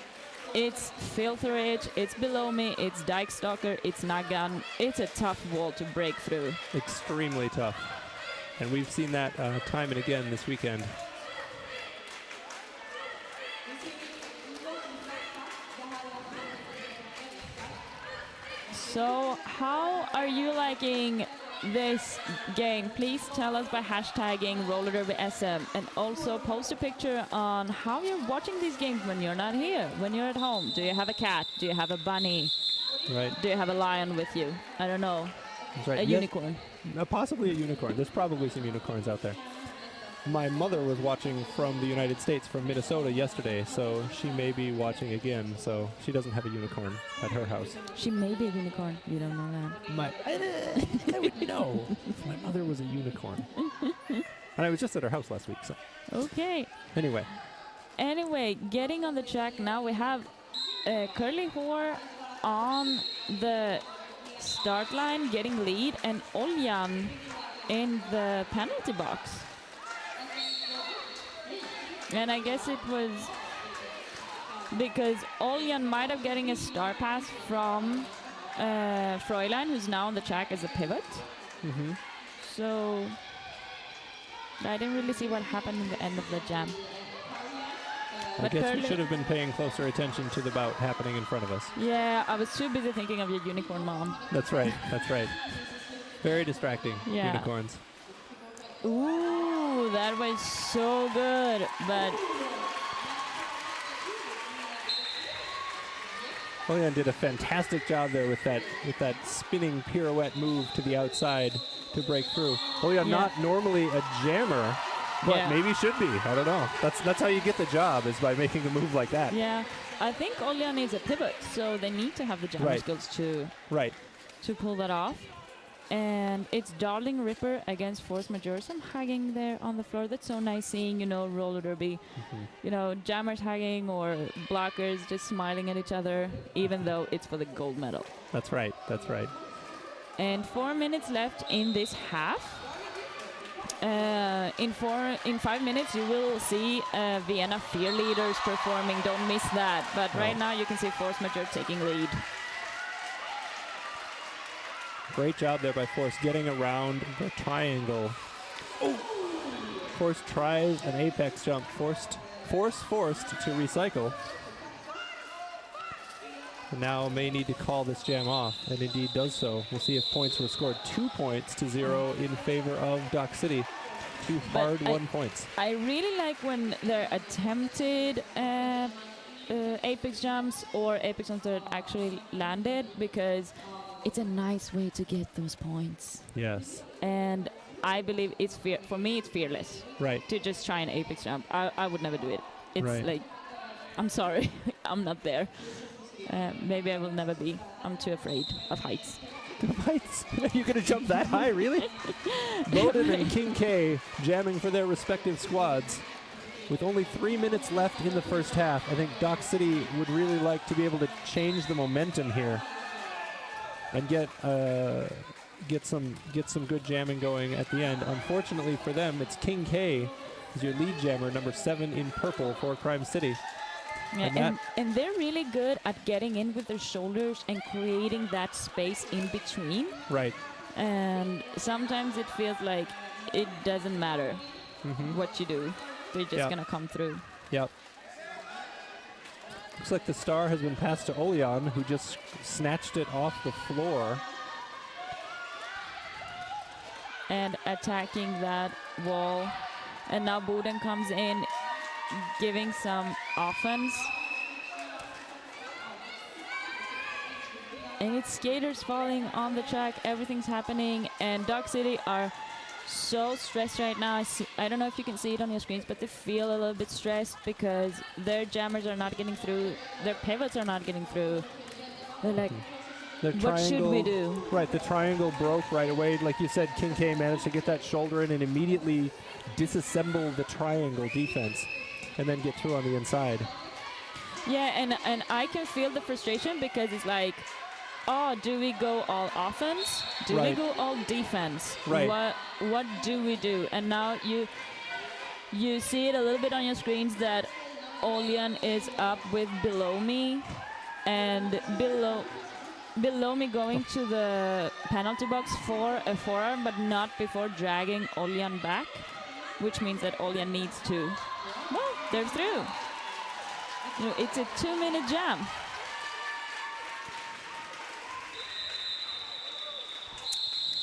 it's Filthy Rich, it's Below Me, it's Dyke Stalker, it's Naggan. It's a tough wall to break through. Extremely tough. And we've seen that time and again this weekend. So how are you liking this game? Please tell us by hashtagging Roller Derby SM, and also post a picture on how you're watching these games when you're not here, when you're at home. Do you have a cat? Do you have a bunny? Right. Do you have a lion with you? I don't know. That's right. A unicorn. Possibly a unicorn. There's probably some unicorns out there. My mother was watching from the United States, from Minnesota yesterday, so she may be watching again, so she doesn't have a unicorn at her house. She may be a unicorn. You don't know that. I would know if my mother was a unicorn. And I was just at her house last week, so. Okay. Anyway, getting on the track now, we have Curly Whore on the start line, getting lead, and Oljan in the penalty box. And I guess it was because Oljan might have getting a star pass from Fräulein, who's now on the track as a pivot. Mm-hmm. So I didn't really see what happened in the end of the jam. I But guess we Curly- should have been paying closer attention to the bout happening in front of us. Yeah, I was too busy thinking of your unicorn mom. That's right. That's right. Very distracting. Yeah. Unicorns. Ooh, that was so good. But Olean did a fantastic job there with that spinning pirouette move to the outside to break through. Olean Yeah. not normally a jammer, but Yeah. maybe should be. I don't know. That's how you get the job, is by making a move like that. yeah, I think Olja needs a pivot, so they need to have the jammer Right. skills to Right. pull that off. And it's Darling Ripper against Force Majeure. Some hugging there on the floor. That's so nice seeing, roller derby. Jammers hugging or blockers just smiling at each other, even though it's for the gold medal. That's right. That's right. And 4 minutes left in this half. In 5 minutes, you will see Vienna Fear Leaders performing. Don't miss that. But right now, you can see Force Majeure taking lead. Great job there by Force getting around the triangle. Oh! Force tries an apex jump. Forced to recycle. And now may need to call this jam off, and indeed does so. We'll see if points were scored. 2 points to 0 in favor of Dock City. Two hard-won points. I really like when they're attempted apex jumps or apex jumps that actually landed, because it's a nice way to get those points. Yes. And I believe for me, it's fearless Right. to just try an apex jump. I would never do it. It's Right. like, I'm sorry, I'm not there. Maybe I will never be. I'm too afraid of heights. Heights? You're going to jump that high, really? Bowden and King K jamming for their respective squads. With only 3 minutes left in the first half, I think Dock City would really like to be able to change the momentum here and get some good jamming going at the end. Unfortunately for them, it's King K is your lead jammer, number 7 in purple for Crime City. Yeah, and they're really good at getting in with their shoulders and creating that space in between. Right. And sometimes it feels like it doesn't matter what you do. They're just going to come through. Yep. Looks like the star has been passed to Olean, who just snatched it off the floor. And attacking that wall. And now Buden comes in, giving some offense. And it's skaters falling on the track. Everything's happening. And Dock City are so stressed right now. I don't know if you can see it on your screens, but they feel a little bit stressed because their jammers are not getting through. Their pivots are not getting through. They're like, what should we do? Right, the triangle broke right away. Like you said, King K managed to get that shoulder in and immediately disassemble the triangle defense and then get through on the inside. Yeah, and I can feel the frustration because it's like, oh, do we go all offense? Do we go all defense? Right. What do we do? And now you see it a little bit on your screens that Olean is up with below me, and below me going to the penalty box for a forearm, but not before dragging Olean back, which means that Olean needs to. Well, they're through. It's a 2-minute jam.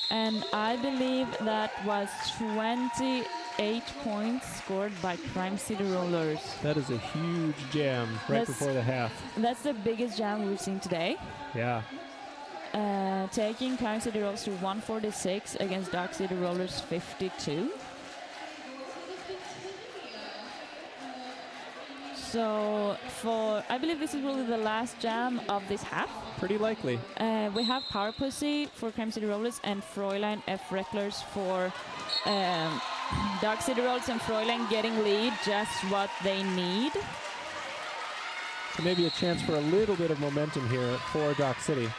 And I believe that was 28 points scored by Crime City Rollers. That is a huge jam right before the half. That's the biggest jam we've seen today. Yeah. Taking Crime City Rollers to 146 against Dock City Rollers 52. So I believe this is really the last jam of this half. Pretty likely. We have Power Pussy for Crime City Rollers and Fräulein F. Recklers for Dock City Rollers, and Fräulein getting lead, just what they need. So maybe a chance for a little bit of momentum here for Dock City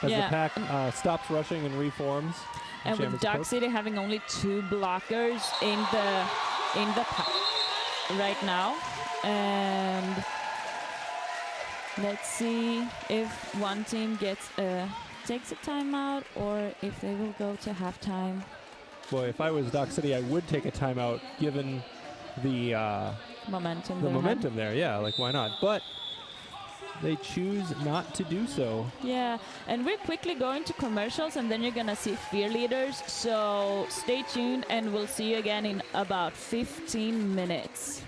as the pack stops rushing and reforms. And with Dock City having only 2 blockers in the pack right now. And let's see if one team takes a timeout or if they will go to halftime. boy, if I was Dock City, I would take a timeout given the momentum there. Yeah, like why not? But they choose not to do so. Yeah, and we're quickly going to commercials, and then you're gonna see Fear Leaders. So stay tuned, and we'll see you again in about 15 minutes.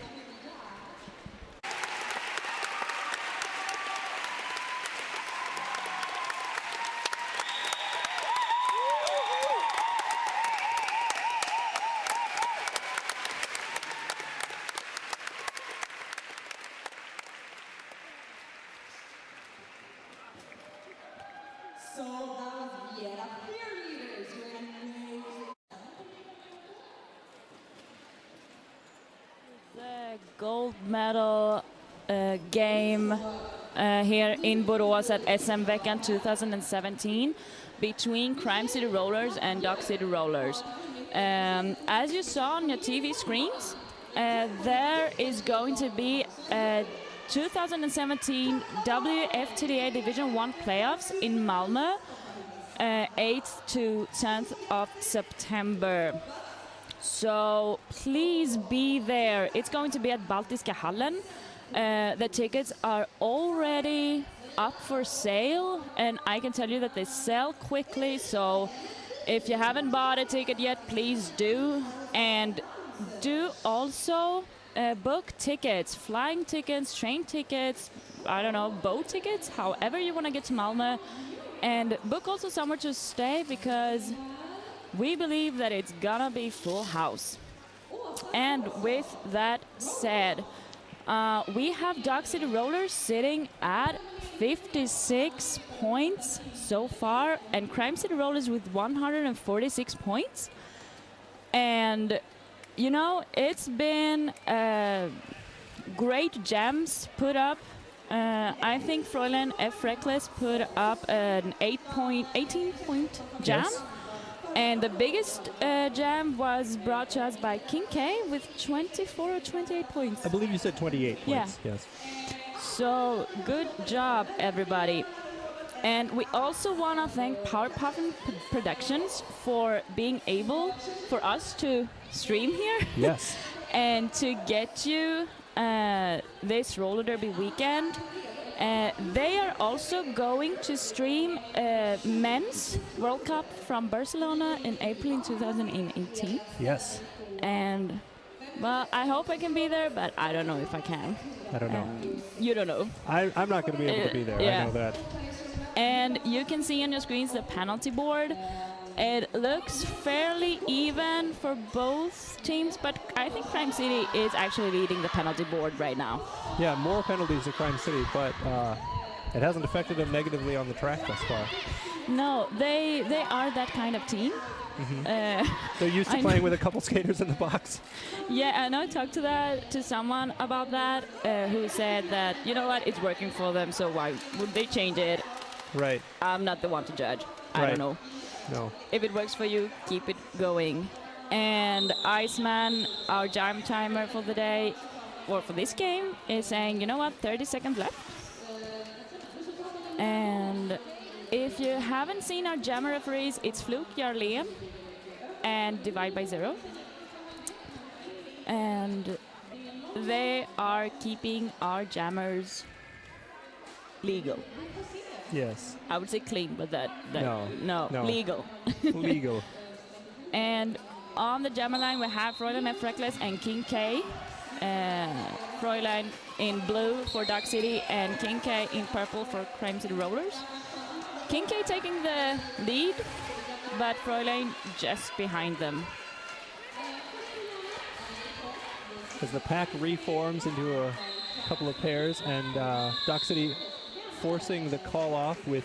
So that was yet a Fear Leaders winning. The gold medal game here in Borås at SM-veckan 2017 between Crime City Rollers and Dock City Rollers. As you saw on your TV screens, there is going to be 2017 WFTDA Division 1 playoffs in Malmö, 8th to 10th of September. So please be there. It's going to be at Baltiska Hallen. The tickets are already up for sale, and I can tell you that they sell quickly. So if you haven't bought a ticket yet, please do. And do also book tickets, flying tickets, train tickets, I don't know, boat tickets, however you want to get to Malmö. And book also somewhere to stay, because we believe that it's gonna be full house. And with that said, we have Dock City Rollers sitting at 56 points so far, and Crime City Rollers with 146 points. And you know, it's been great gems put up. I think Fräulein F. Reckless put up an 18-point jam. Yes. And the biggest jam was brought to us by King K with 24 or 28 points. I believe you said 28 Yeah. points. Yes. So good job, everybody. And we also want to thank Power Puffin Productions for being able for us to stream here. Yes. And to get you this roller derby weekend. They are also going to stream Men's World Cup from Barcelona in April in 2018. Yes. And, well, I hope I can be there, but I don't know if I can. I don't know. You don't know. I'm not going to be able to be there. Yeah. I know that. And you can see on your screens the penalty board. It looks fairly even for both teams, but I think Crime City is actually leading the penalty board right now. Yeah, more penalties at Crime City, but it hasn't affected them negatively on the track thus far. No, they are that kind of team. They're used to playing with a couple skaters in the box. Yeah, and I talked to someone about that who said that, you know what, it's working for them, so why would they change it? Right. I'm not the one to judge. I Right. don't know. No. If it works for you, keep it going. And Iceman, our jam timer for the day, or for this game, is saying, you know what, 30 seconds left. And if you haven't seen our jammer referees, it's Fluke, Jarlén, and Divide by Zero. And they are keeping our jammers legal. Yes. I would say clean, but No. legal. Legal. And on the jammer line, we have Fräulein F. Reckless and King K. Fräulein in blue for Dock City and King K in purple for Crime City Rollers. King K taking the lead, but Fräulein just behind them. As the pack reforms into a couple of pairs, and Dock City forcing the call off with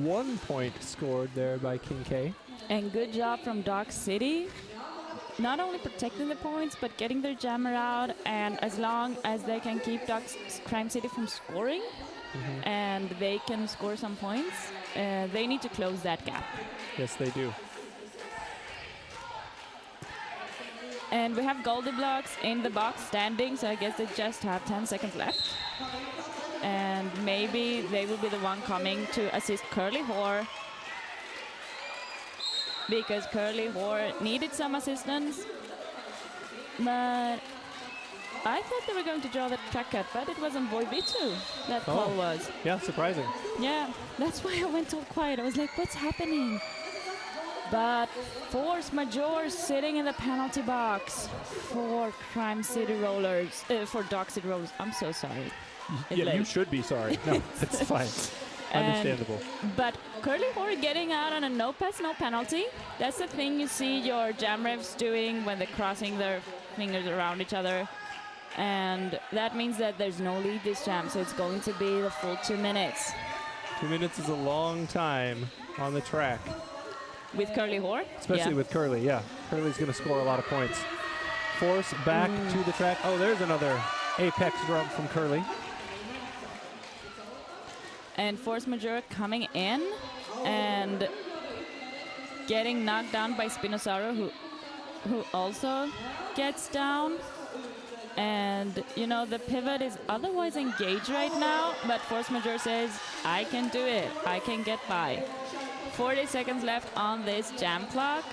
1 point scored there by King K. And good job from Dock City. Not only protecting the points, but getting their jammer out. And as long as they can keep Crime City from scoring, and they can score some points, they need to close that gap. Yes, they do. And we have Goldie Blocks in the box standing, so I guess they just have 10 seconds left. And maybe they will be the one coming to assist Curly Whore. because Curly Hoare needed some assistance. But I thought they were going to draw the track cut, but it wasn't Voivitu that call was. Yeah, surprising. Yeah, that's why I went all quiet. I was like, what's happening? But force majeure sitting in the penalty box for Crime City Rollers, for Dock City Rollers. I'm so sorry. It's Yeah, you late. should be sorry. No, it's fine. Understandable. But Curly Hoare getting out on a no pass, no penalty. That's the thing you see your jam refs doing when they're crossing their fingers around each other. And that means that there's no lead this jam, so it's going to be the full 2 minutes. 2 minutes is a long time on the track, With Curly Hoare? especially with Curly. Yeah, Curly's going to score a lot of points. Force back to the track. Oh, there's another apex drum from Curly. And force majeure coming in and getting knocked down by Spinosaurio, who also gets down. And, you know, the pivot is otherwise engaged right now, but force majeure says, I can do it. I can get by. 40 seconds left on this jam clock.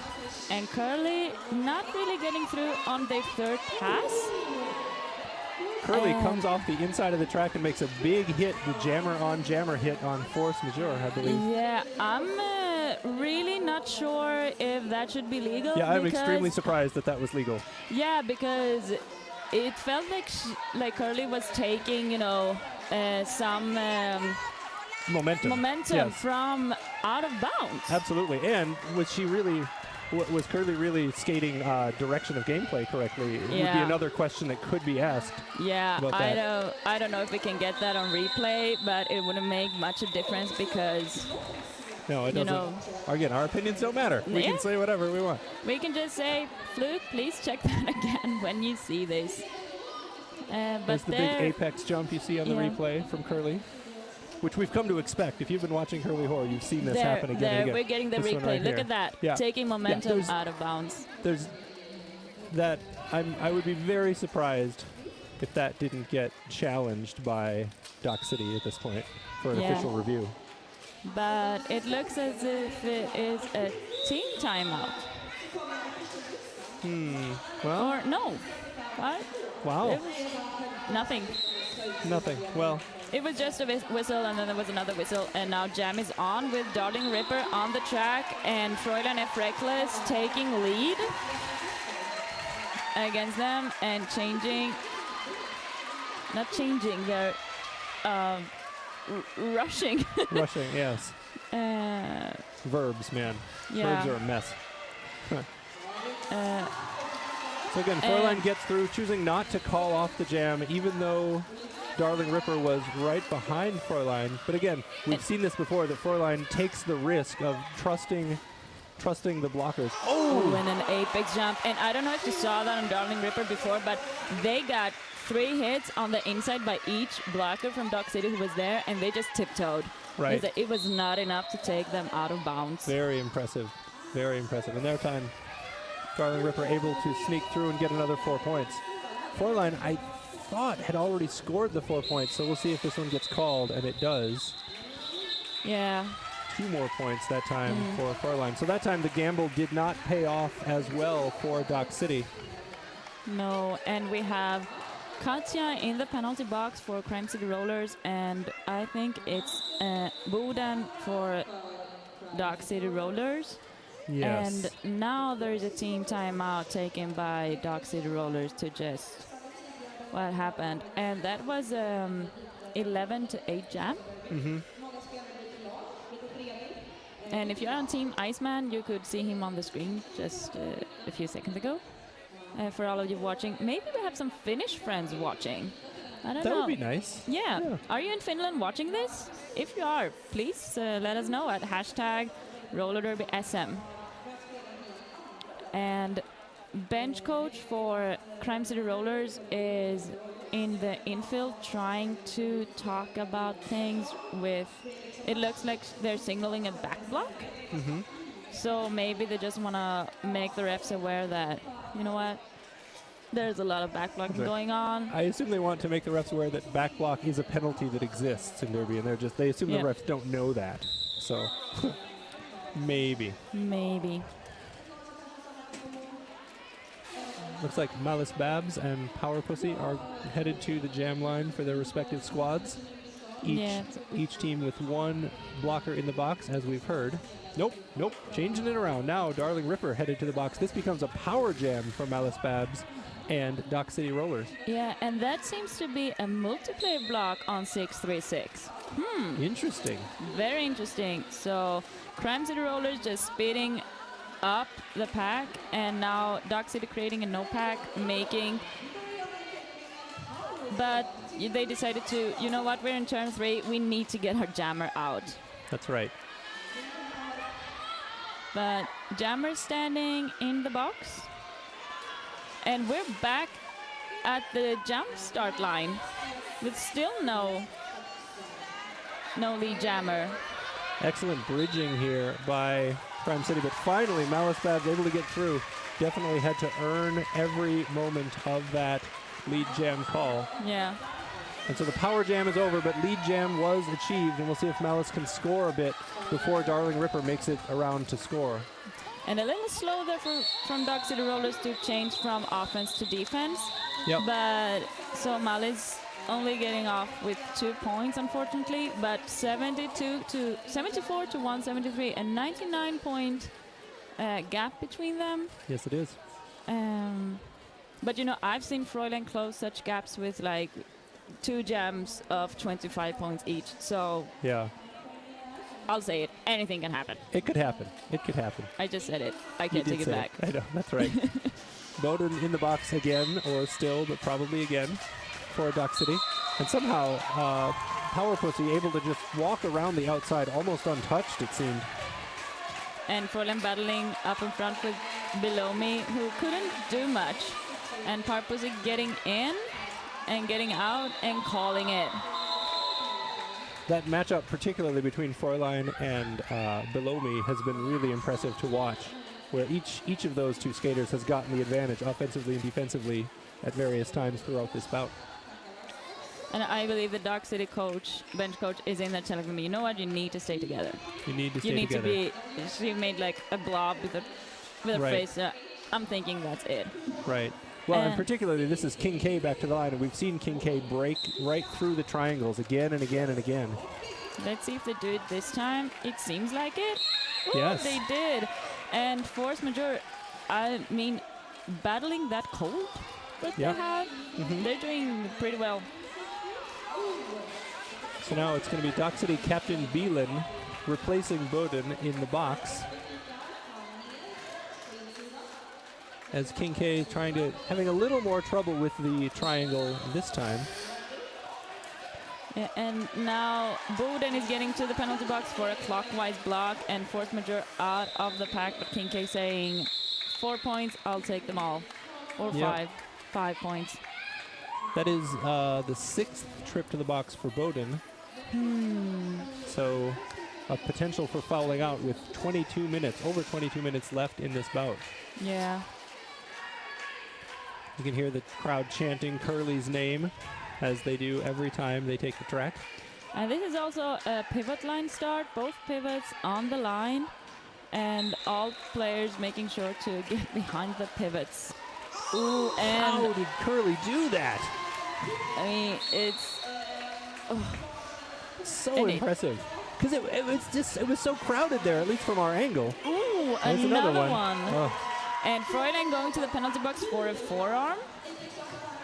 And Curly not really getting through on their third pass. Curly comes off the inside of the track and makes a big hit, the jammer on jammer hit on force majeure, I believe. Yeah, I'm really not sure if that should be legal. Yeah, I'm because- extremely surprised that that was legal. Yeah, because it felt like Curly was taking, you know, some Momentum. Yes. from out of bounds. Absolutely. And was she really, was Curly really skating direction of gameplay correctly? It would be Yeah. another question that could be asked. Yeah, about that. I don't know if we can get that on replay, but it wouldn't make much a difference because No, it You doesn't. know. Again, our opinions don't matter. We Yeah. can say whatever we want. we can just say, Fluke, please check that again when you see this. But There's the big there, apex jump you see on the Yeah. replay from Curly, which we've come to expect. If you've been watching Curly Hoare, you've seen this happen again and again. we're getting the This one replay. right Look here. at that, Yeah. taking momentum there's- out of bounds. There's that. I would be very surprised if that didn't get challenged by Dock City at this point for an Yeah. official review. But it looks as if it is a team timeout. Well, Or no. What? wow, It was nothing. nothing. Well, It was just a whistle, and then there was another whistle, and now Jam is on with Darling Ripper on the track, and Fräulein F. Reckless taking lead against them and they're rushing. rushing, yes. uh, Verbs, man. yeah. Verbs are a mess. Uh, So again, Fräulein gets through, choosing not to call off the jam, even though Darling Ripper was right behind Fräulein. But again, we've seen this before, that Fräulein takes the risk of trusting the blockers. Oh, and an apex jump. And I don't know if you saw that on Darling Ripper before, but they got 3 hits on the inside by each blocker from Dock City who was there, and they just tiptoed. Right. It was not enough to take them out of bounds. Very impressive. Very impressive. In their time, Darling Ripper able to sneak through and get another 4 points. Fräulein, I thought, had already scored the 4 points, so we'll see if this one gets called, and it does. Yeah. 2 more points that time for Fräulein. So that time the gamble did not pay off as well for Dock City. No, and we have Katja in the penalty box for Crime City Rollers, and I think it's Boden for Dock City Rollers. Yes. And now there is a team timeout taken by Dock City Rollers to just what happened. And that was 11-8 jam. Mm-hmm. And if you're on Team Iceman, you could see him on the screen just a few seconds ago. For all of you watching, maybe we have some Finnish friends watching. I don't That know. would be nice. Yeah. Yeah. Are you in Finland watching this? If you are, please let us know at hashtag RollerDerbySM. And bench coach for Crime City Rollers is in the infield trying to talk about things with, it looks like they're signaling a back block. Mm-hmm. So maybe they just want to make the refs aware that, you know what, there's a lot of back blocking Okay. going on. I assume they want to make the refs aware that back block is a penalty that exists in Derby, and they assume Yeah. the refs don't know that. So maybe. Maybe. Looks like Malice Babs and Power Pussy are headed to the jam line for their respective squads. Each team with one blocker in the box, as we've heard. Nope, changing it around. Now Darling Ripper headed to the box. This becomes a power jam for Malice Babs and Dock City Rollers. Yeah, and that seems to be a multiplayer block on 636. Interesting. Very interesting. So Crime City Rollers just speeding up the pack, and now Dock City creating a no pack, making. But they decided to, you know what, we're in turn 3, we need to get our jammer out. That's right. But jammer standing in the box. And we're back at the jump start line with still no lead jammer. Excellent bridging here by Crime City, but finally Malice Babs able to get through. Definitely had to earn every moment of that lead jam call. Yeah. And so the power jam is over, but lead jam was achieved, and we'll see if Malice can score a bit before Darling Ripper makes it around to score. And a little slow there from Dock City Rollers to change from offense to defense. Yep. But so Malice only getting off with 2 points, unfortunately, but 74 to 173, a 99-point gap between them. Yes, it is. But you know, I've seen Fräulein close such gaps with like 2 jams of 25 points each. So yeah, I'll say it. Anything can happen. It could happen. It could happen. I just said it. I can't take it back. I know. That's right. Bowden in the box again, or still, but probably again, for Dock City. And somehow, Power Pussy able to just walk around the outside almost untouched, it seemed. And Fräulein battling up in front with Below Me, who couldn't do much. And Power Pussy getting in and getting out and calling it. That matchup, particularly between Fräulein and Below Me, has been really impressive to watch, where each of those two skaters has gotten the advantage offensively and defensively at various times throughout this bout. And I believe the Dock City bench coach, is in there telling them, you know what, you need to stay together. You need to stay you need together. to be. She made like a blob with her Right. face. I'm thinking that's it. Right. Well, and particularly this is King K back to the line, and we've seen King K break right through the triangles again and again and again. Let's see if they do it this time. It seems like it. Ooh, Yes. they did. And Force Majeure, I mean, battling that cold that Yeah. they have, they're doing pretty well. So now it's going to be Dock City Captain Beelan replacing Bowden in the box. As King K having a little more trouble with the triangle this time. Yeah, and now Bowden is getting to the penalty box for a clockwise block, and Force Majeure out of the pack, but King K saying 4 points, I'll take them all. Or Yep. 5 points. That is the 6th trip to the box for Bowden. So a potential for fouling out with over 22 minutes left in this bout. Yeah. You can hear the crowd chanting Curly's name, as they do every time they take the track. And this is also a pivot line start, both pivots on the line, and all players making sure to get behind the pivots. Ooh, How and did Curly do that? I mean, it's So And impressive. Because it was so crowded there, at least from our angle. ooh, There's another one. Oh, And Fräulein going to the penalty box for a forearm.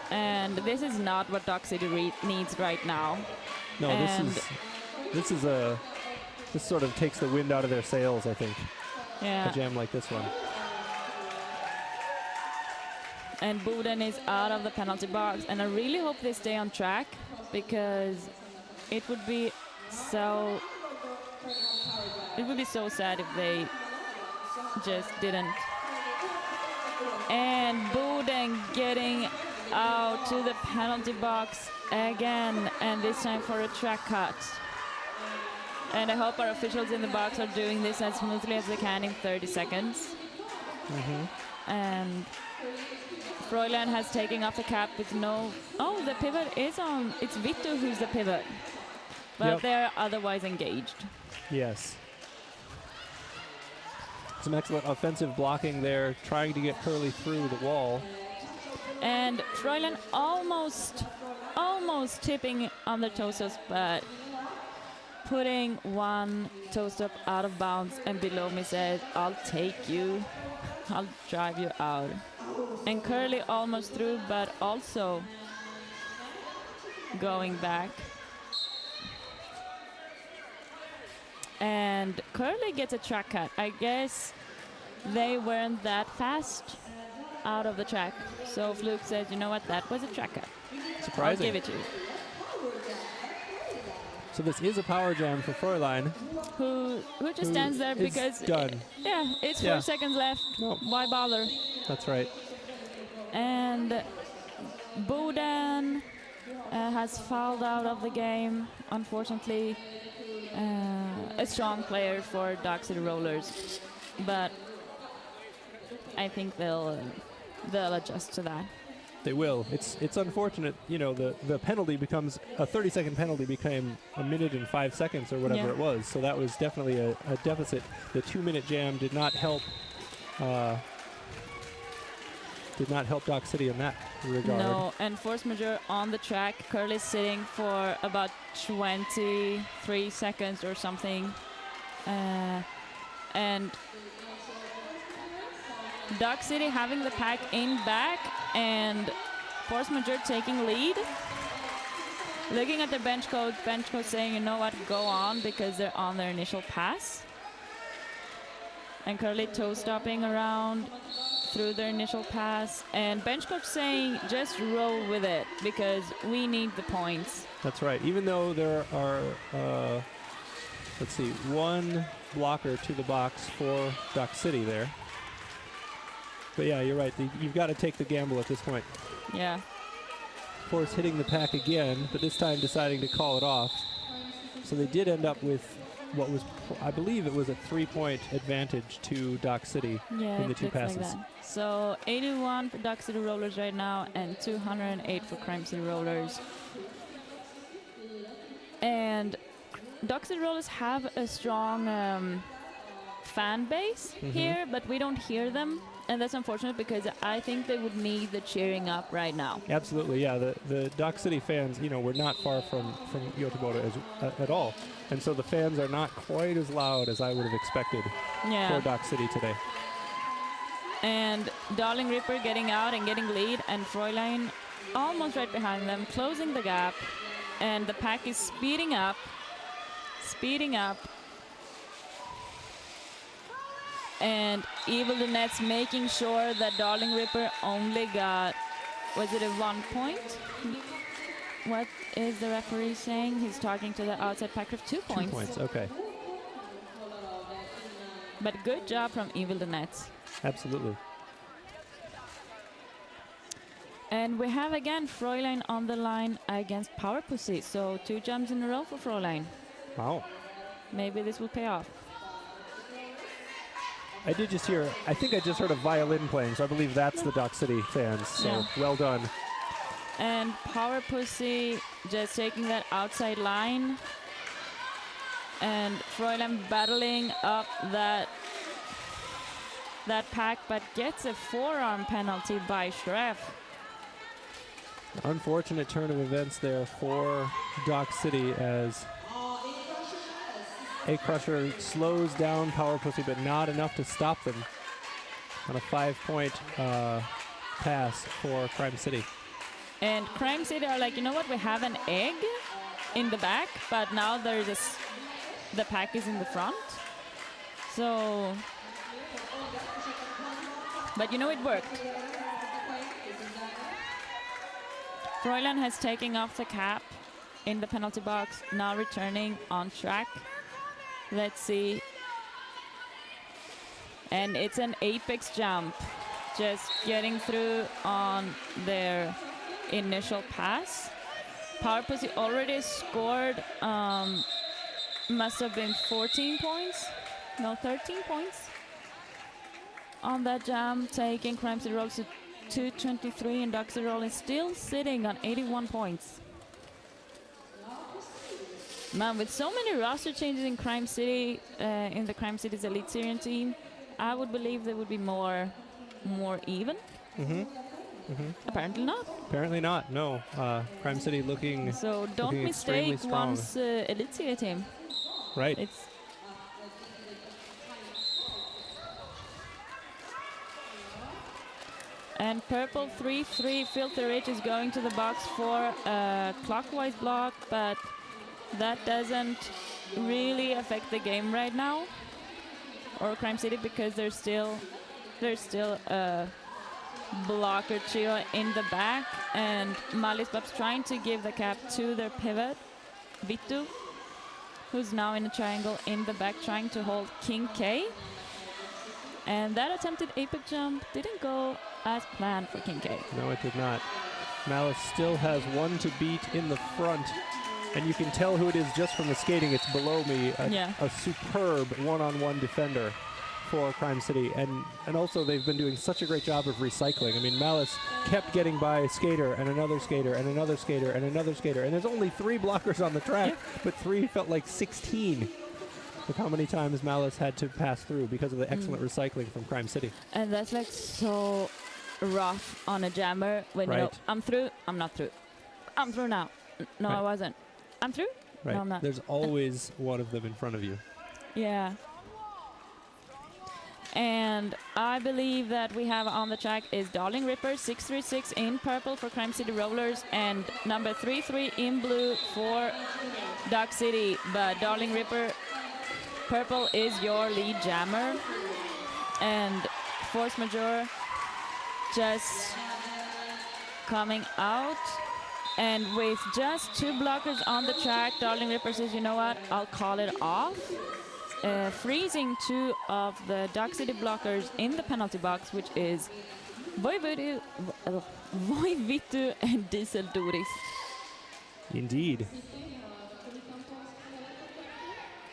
And this is not what Dock City needs right now. no, And this sort of takes the wind out of their sails, I think. Yeah. A jam like this one. And Bowden is out of the penalty box, and I really hope they stay on track, because it would be so sad if they just didn't. And Bowden getting out to the penalty box again, and this time for a track cut. And I hope our officials in the box are doing this as smoothly as they can in 30 seconds. And Fräulein has taken off the cap with no... Oh, the pivot is on. It's Vito who's the pivot. But Yep. they're otherwise engaged. Yes. Some excellent offensive blocking there, trying to get Curly through the wall. And Fräulein almost tipping on the toes, but putting one toes up out of bounds, and below me said, "I'll take you, I'll drive you out." And Curly almost through, but also going back. And Curly gets a track cut. I guess they weren't that fast out of the track. So Fluke said, "You know what, that was a track cut. Surprising. I'll give it to you." So this is a power jam for Fräulein. Who just Who stands there is because done. Yeah, it's Yeah. 4 seconds left. No. Why bother? That's right. And Boden has fouled out of the game, unfortunately. A strong player for Dark City Rollers, but I think they'll adjust to that. They will. It's unfortunate, you know, the penalty becomes a 30-second penalty became a minute and 5 seconds or whatever Yeah. it was. So that was definitely a deficit. The 2-minute jam did not help. Did not help Dock City in that regard. No, and force majeure on the track. Curly's sitting for about 23 seconds or something. And Dock City having the pack in back and force majeure taking lead. Looking at the bench coach saying, "You know what, go on," because they're on their initial pass. And Curly toe stopping around through their initial pass, and bench coach saying, "Just roll with it because we need the points." That's right. Even though there are, let's see, one blocker to the box for Dock City there. But yeah, you're right. You've got to take the gamble at this point. Yeah. Of course, hitting the pack again, but this time deciding to call it off. So they did end up with what was, I believe it was a 3-point advantage to Dock City Yeah, in the it two looks like passes. that. So 81 for Dock City Rollers right now, and 208 for Crime City Rollers. And Dock City Rollers have a strong fan base here, but we don't hear them. And that's unfortunate because I think they would need the cheering up right now. Absolutely, yeah. The Dock City fans, you know, we're not far from Göteborg at all. And so the fans are not quite as loud as I would have expected for Dock City today. And Darling Ripper getting out and getting lead, and Fräulein almost right behind them, closing the gap. And the pack is speeding up. And Evil the Nets making sure that Darling Ripper only got, was it a 1 point? What is the referee saying? He's talking to the outside pack of 2 points. 2 points, okay. But good job from Evil the Nets. Absolutely. And we have again Fräulein on the line against Power Pussy. So 2 jumps in a row for Fräulein. Wow. Maybe this will pay off. I did just hear, I think I just heard a violin playing, so I believe that's the Dock City fans. So Yeah. well done. And Power Pussy just taking that outside line. And Fräulein battling up that pack, but gets a forearm penalty by Schreff. Unfortunate turn of events there for Dock City as A Crusher slows down Power Pussy, but not enough to stop them on a 5-point pass for Crime City. And Crime City are like, you know what, we have an egg in the back, but now there's the pack is in the front. So, but you know, it worked. Fräulein has taken off the cap in the penalty box, now returning on track. Let's see. And it's an apex jump, just getting through on their initial pass. Power Pussy already scored, must have been 14 points, no, 13 points on that jump, taking Crime City Rolls to 223, and Dock City Roll is still sitting on 81 points. Man, with so many roster changes in Crime City, in the Crime City's Elite Syrian team, I would believe they would be more even. Apparently not. Apparently not. No. Crime City looking So don't looking extremely mistake strong. one's Elite Series team. right. It's and purple 3-3 Filthy Rich is going to the box for a clockwise block, but that doesn't really affect the game right now, or Crime City, because there's still a blocker trio in the back, and Malice Babs trying to give the cap to their pivot, Vitu, who's now in a triangle in the back trying to hold King K. And that attempted apex jump didn't go as planned for King K. No, it did not. Malice still has one to beat in the front, and you can tell who it is just from the skating. It's below me, a superb one-on-one defender for Crime City, and also they've been doing such a great job of recycling. I mean, Malice kept getting by a skater and another skater and another skater and another skater, and there's only 3 blockers on the track, but 3 felt like 16. With how many times Malice had to pass through because of the excellent recycling from Crime City. And that's like so rough on a jammer when you know, Right. I'm through, I'm not through. I'm through now. No, Right. I wasn't. I'm through? Right. No, I'm not. There's always one of them in front of you. Yeah. And I believe that we have on the track is Darling Ripper 636 in purple for Crime City Rollers, and number 33 in blue for Dark City. But Darling Ripper purple is your lead jammer, and Force Majeure just coming out, and with just 2 blockers on the track, Darling Ripper says, you know what, I'll call it off, freezing 2 of the Dark City blockers in the penalty box, which is Voivitu and Diesel Doris. Indeed.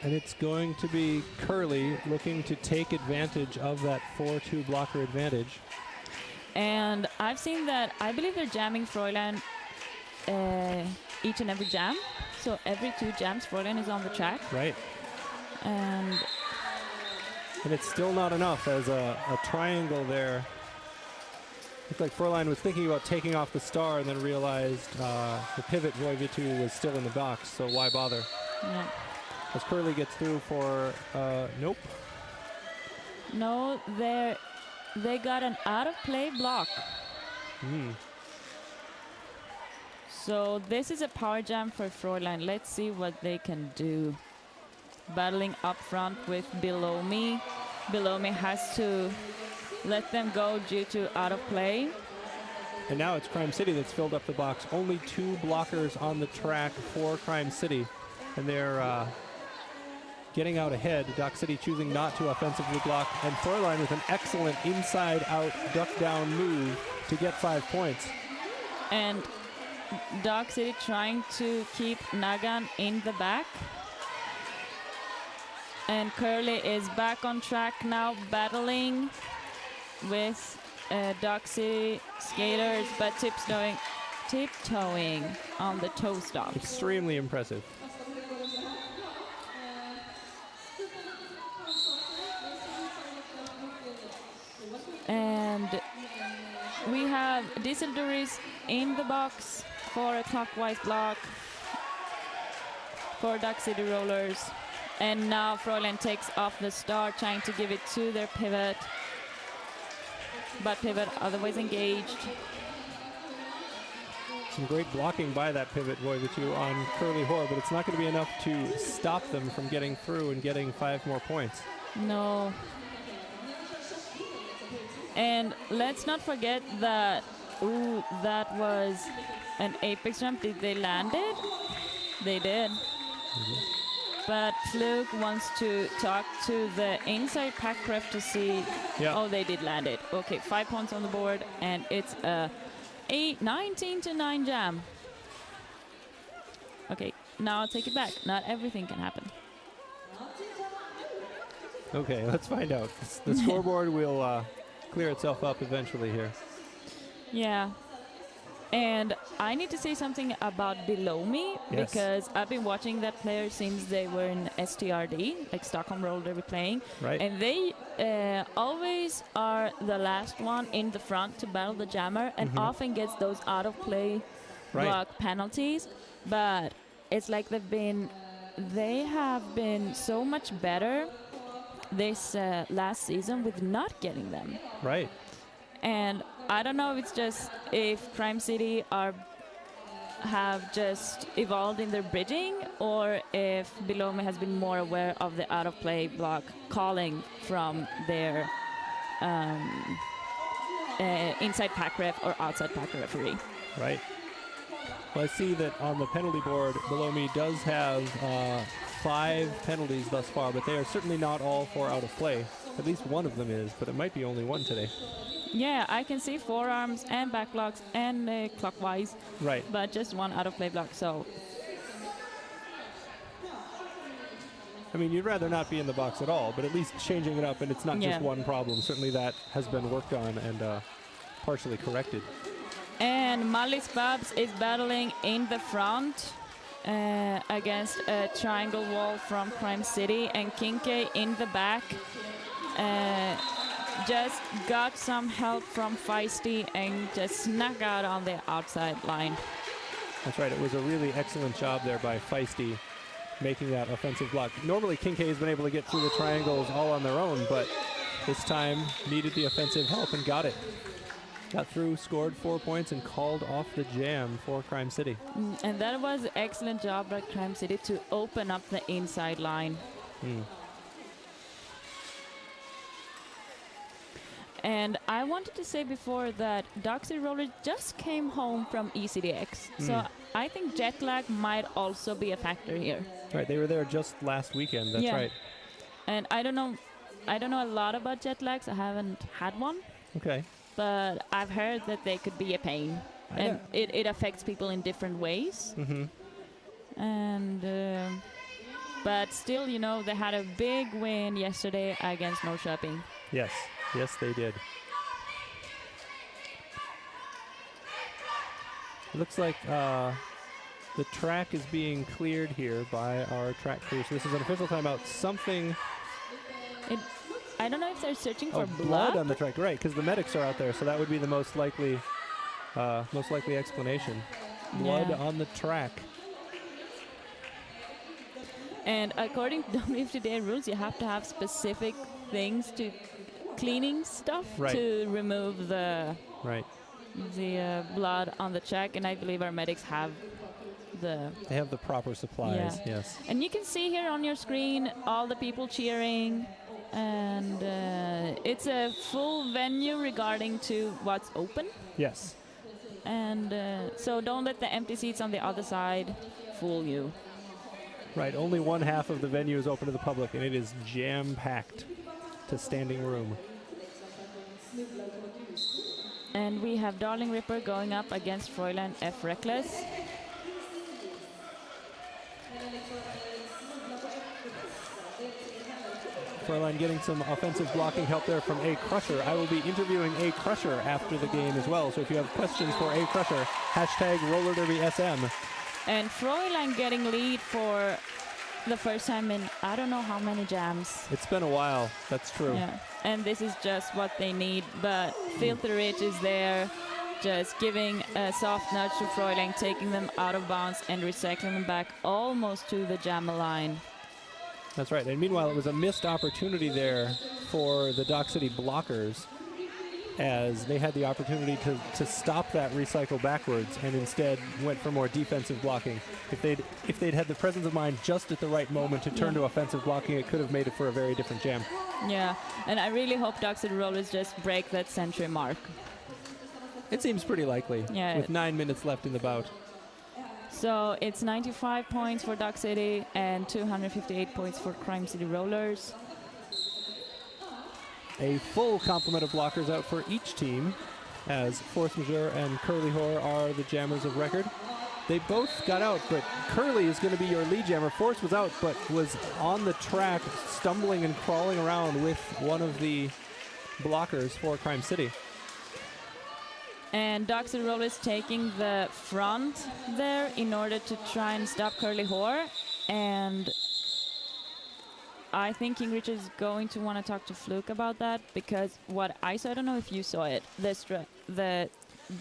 And it's going to be Curly looking to take advantage of that 4-2 blocker advantage. And I've seen that, I believe they're jamming Fräulein each and every jam. So every 2 jams, Fräulein is on the track. Right. And it's still not enough as a triangle there. Looked like Fräulein was thinking about taking off the star and then realized the pivot Voivitu was still in the box, so why bother? yeah. As Curly gets through for, nope. No, they got an out-of-play block. So this is a power jam for Fräulein. Let's see what they can do. Battling up front with Below Me. Below Me has to let them go due to out of play. And now it's Crime City that's filled up the box. Only 2 blockers on the track for Crime City. And they're getting out ahead. Dock City choosing not to offensively block. And Fräulein with an excellent inside-out duck-down move to get 5 points. And Dock City trying to keep Nagan in the back. And Curly is back on track now, battling with Dock City skaters, but tiptoeing on the toe stops. Extremely impressive. And we have Diesel Doris in the box for a clockwise block for Dock City Rollers. And now Fräulein takes off the star, trying to give it to their pivot. But pivot otherwise engaged. Some great blocking by that pivot Voivitu on Curly Whore, but it's not going to be enough to stop them from getting through and getting 5 more points. No. And let's not forget that, that was an apex jump. Did they land it? They did. But Fluke wants to talk to the inside pack ref to see. Yeah. Oh, they did land it. Okay, 5 points on the board, and it's a 19-9 jam. Okay, now I'll take it back. Not everything can happen. Okay, let's find out. The scoreboard will clear itself up eventually here. Yeah. And I need to say something about below me Yes. because I've been watching that player since they were in STRD, like Stockholm Roller Replaying. Right. And they always are the last one in the front to battle the jammer and often gets those out of play Right. block penalties. But it's like they have been so much better this last season with not getting them. Right. And I don't know if it's just if Crime City have just evolved in their bridging, or if Below Me has been more aware of the out of play block calling from their inside pack ref or outside pack referee. Right. Well, I see that on the penalty board below me does have 5 penalties thus far, but they are certainly not all for out of play. At least one of them is, but it might be only one today. Yeah, I can see forearms and back blocks and clockwise, Right. but just one out of play block. So I mean, you'd rather not be in the box at all, but at least changing it up, and it's not just Yeah. one problem. Certainly that has been worked on and partially corrected. and Mallis Babs is battling in the front against a triangle wall from Crime City, and Kinke in the back just got some help from Feisty and just snuck out on the outside line. That's right. It was a really excellent job there by Feisty making that offensive block. Normally, Kincaid has been able to get through the triangles all on their own, but this time needed the offensive help and got it. Got through, scored 4 points, and called off the jam for Crime City. And that was an excellent job by Crime City to open up the inside line. And I wanted to say before that Dark City Rollers just came home from ECDX. So I think jet lag might also be a factor here. Right, they were there just last weekend. That's Yeah. right. And I don't know a lot about jet lags. I haven't had one, Okay. but I've heard that they could be a pain. And it affects people in different ways. And but still, you know, they had a big win yesterday against Norrköping. Yes. Yes, they did. Looks like the track is being cleared here by our track crew. So this is an official timeout. Something I don't know if they're searching for blood on the track, right? Because the medics are out there, so that would be the most likely explanation. Blood Yeah. on the track. And according to WFTDA rules, you have to have specific things to cleaning stuff Right. to remove the Right. blood on the track, and I believe our medics have the. They have the proper supplies. Yeah. Yes. And you can see here on your screen all the people cheering, and it's a full venue regarding to what's open. Yes. And so don't let the empty seats on the other side fool you. Right. Only one half of the venue is open to the public, and it is jam-packed to standing room. And we have Darling Ripper going up against Fräulein F. Reckless. Fräulein getting some offensive blocking help there from A. Crusher. I will be interviewing A. Crusher after the game as well. So if you have questions for A. Crusher, hashtag RollerDerbySM. And Fräulein getting lead for the first time in I don't know how many jams. It's been a while. That's true. Yeah. And this is just what they need. But Filthy Rich is there, just giving a soft nudge to Fräulein, taking them out of bounds and recycling them back almost to the jam line. That's right. And meanwhile, it was a missed opportunity there for the Dock City blockers, as they had the opportunity to stop that recycle backwards and instead went for more defensive blocking. If they'd had the presence of mind just at the right moment to turn to offensive blocking, it could have made it for a very different jam. Yeah, and I really hope Dock City Rollers just break that century mark. It seems pretty likely, Yeah. with 9 minutes left in the bout. So it's 95 points for Dock City and 258 points for Crime City Rollers. A full complement of blockers out for each team, as Force Majeure and Curly Whore are the jammers of record. They both got out, but Curly is going to be your lead jammer. Force was out, but was on the track, stumbling and crawling around with one of the blockers for Crime City. And Doc City Roll is taking the front there in order to try and stop Curly Whore. And I think King Richard is going to want to talk to Fluke about that, because what I saw, I don't know if you saw it, the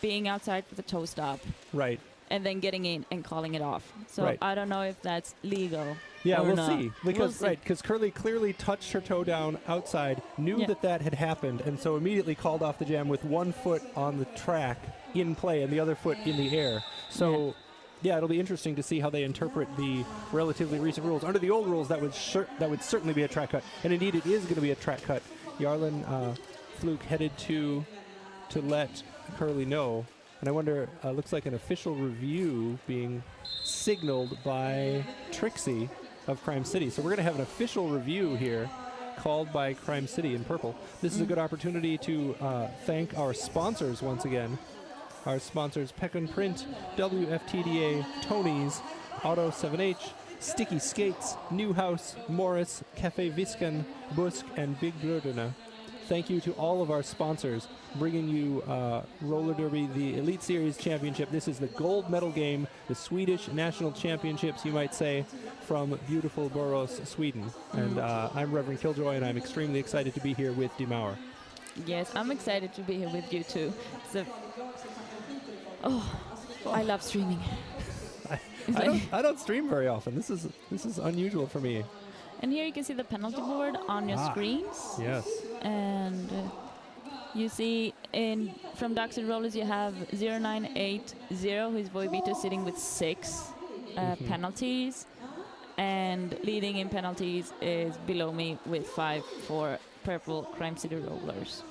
being outside for the toe stop. Right. And then getting in and calling it off. So Right. I don't know if that's legal. Yeah, or we'll not. see. Because We'll see. because Curly clearly touched her toe down outside, knew Yeah. that had happened, and so immediately called off the jam with one foot on the track in play and the other foot in the air. So, yeah, it'll be interesting to see how they interpret the relatively recent rules. Under the old rules, that would certainly be a track cut, and indeed it is going to be a track cut. Yarlin Fluke headed to let Curly know. And I wonder, looks like an official review being signaled by Trixie of Crime City. So we're going to have an official review here called by Crime City in purple. This is a good opportunity to thank our sponsors once again. Our sponsors, Peck and Print, WFTDA, Tony's, Auto 7H, Sticky Skates, New House, Morris, Cafe Viskan, Busk, and Big Bröderna. Thank you to all of our sponsors, bringing you Roller Derby, the Elite Series Championship. This is the gold medal game, the Swedish National Championships, you might say, from beautiful Borås, Sweden. And I'm Reverend Killjoy, and I'm extremely excited to be here with Demauer. Yes, I'm excited to be here with you too. So, I love streaming. I don't stream very often. This is unusual for me. And here you can see the penalty board on your screens. Yes. And you see from Ducks and Rollers you have 0980, who's Voivito, sitting with 6 penalties. And leading in penalties is below me with 5 for Purple Crime City Rollers.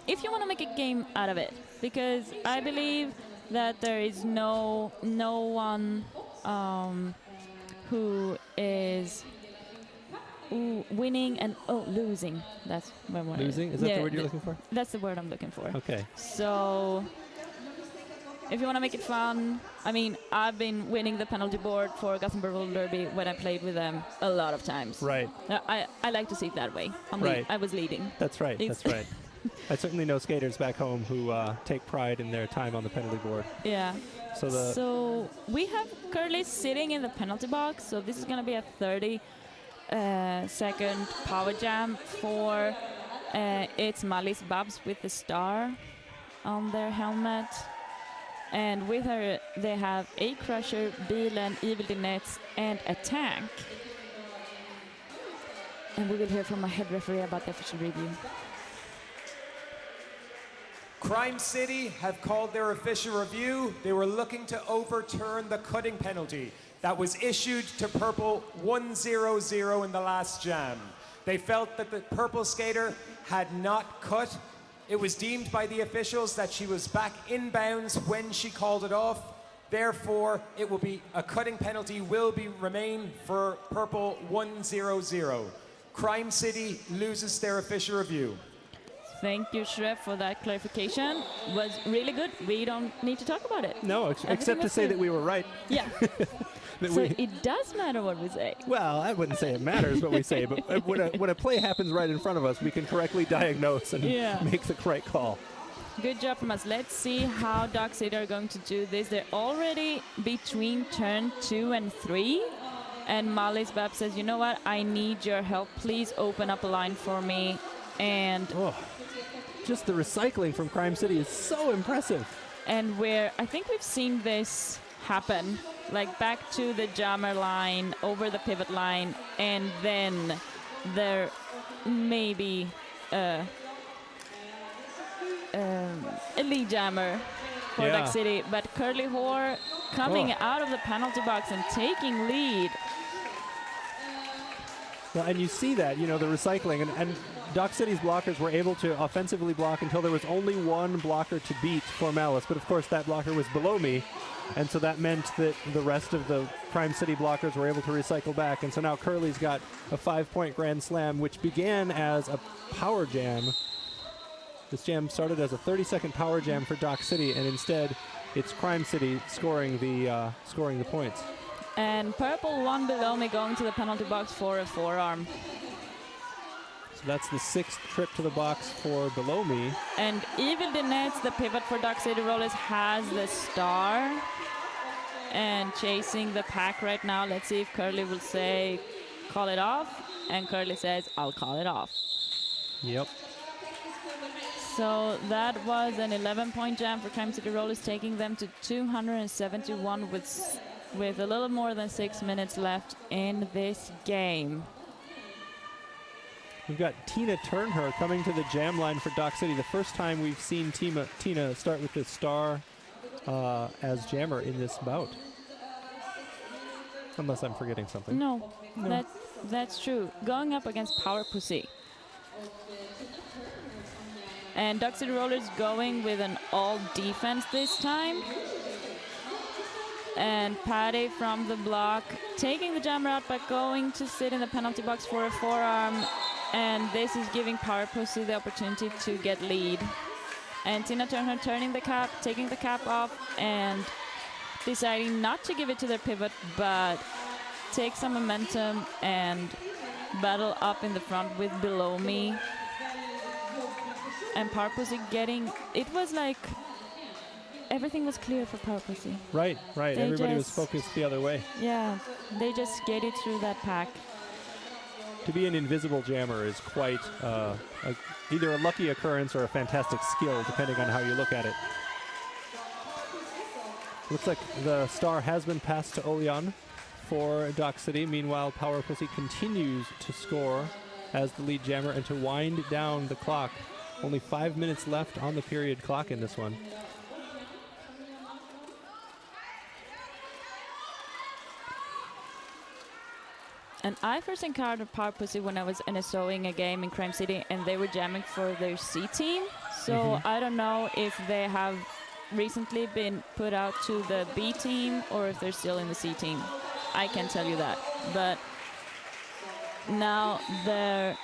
If you want to make a game out of it, because I believe that there is no one who is winning and losing. That's one word. Losing? Is that the word you're looking for? That's the word I'm looking for. Okay. So if you want to make it fun, I mean, I've been winning the penalty board for Gothenburg Roller Derby when I played with them a lot of times. Right. I like to see it that way. I was leading. That's right. That's right. I certainly know skaters back home who take pride in their time on the penalty board. Yeah. So we have Curly sitting in the penalty box. So this is going to be a 30-second power jam for it's Mallis Babs with the star on their helmet. And with her, they have a Crusher, Bilen, Evil Dinettes, and a tank. And we will hear from a head referee about the official review. Crime City have called their official review. They were looking to overturn the cutting penalty that was issued to Purple 1-0-0 in the last jam. They felt that the Purple skater had not cut. It was deemed by the officials that she was back inbounds when she called it off. Therefore, it will be a cutting penalty will remain for Purple 1-0-0. Crime City loses their official review. Thank you, Shref, for that clarification. Was really good. We don't need to talk about it. no, except to say that we were right. Yeah. So it does matter what we say. Well, I wouldn't say it matters what we say, but when a play happens right in front of us, we can correctly diagnose and make the correct call. Good job from us. Let's see how Doc City are going to do this. They're already between turn 2 and 3. And Mallis Bab says, you know what? I need your help. Please open up a line for me. And just the recycling from Crime City is so impressive. And I think we've seen this happen, like back to the jammer line, over the pivot line, and then there may be a lead jammer for Duck City, but Curly Whore coming out of the penalty box and taking lead. Well, and you see that, the recycling, and Dock City's blockers were able to offensively block until there was only one blocker to beat for Malice, but of course that blocker was below me, and so that meant that the rest of the Crime City blockers were able to recycle back, and so now Curly's got a 5-point Grand Slam, which began as a power jam. This jam started as a 30-second power jam for Dock City, and instead it's Crime City scoring the points. And Purple one below me going to the penalty box for a forearm. So that's the 6th trip to the box for Below Me. And Evil Dinette, the pivot for Duck City Rollers, has the star and chasing the pack right now. Let's see if Curly will say, call it off. And Curly says, I'll call it off. Yep. So that was an 11-point jam for Crime City Rollers, taking them to 271 with a little more than 6 minutes left in this game. We've got Tina Turnher coming to the jam line for Dock City. The first time we've seen Tina start with the star as jammer in this bout. Unless I'm forgetting something. No. That's true. Going up against Power Pussy. And Duck City Rollers going with an all defense this time. And Patty from the block taking the jammer out but going to sit in the penalty box for a forearm. And this is giving Power Pussy the opportunity to get lead. And Tina Turner turning the cap, taking the cap off, and deciding not to give it to their pivot, but take some momentum and battle up in the front with Below Me. And Power Pussy getting, it was like everything was clear for Power Pussy. Right. They Everybody was just- focused the other way. Yeah, they just skated through that pack. To be an invisible jammer is quite either a lucky occurrence or a fantastic skill, depending on how you look at it. Looks like the star has been passed to Oleon for Dock City. Meanwhile, Power Pussy continues to score as the lead jammer and to wind down the clock. Only 5 minutes left on the period clock in this one. And I first encountered Power Pussy when I was NSOing a game in Crime City, and they were jamming for their C team. So I don't know if they have recently been put out to the B team or if they're still in the C team. I can't tell you that. But now they're...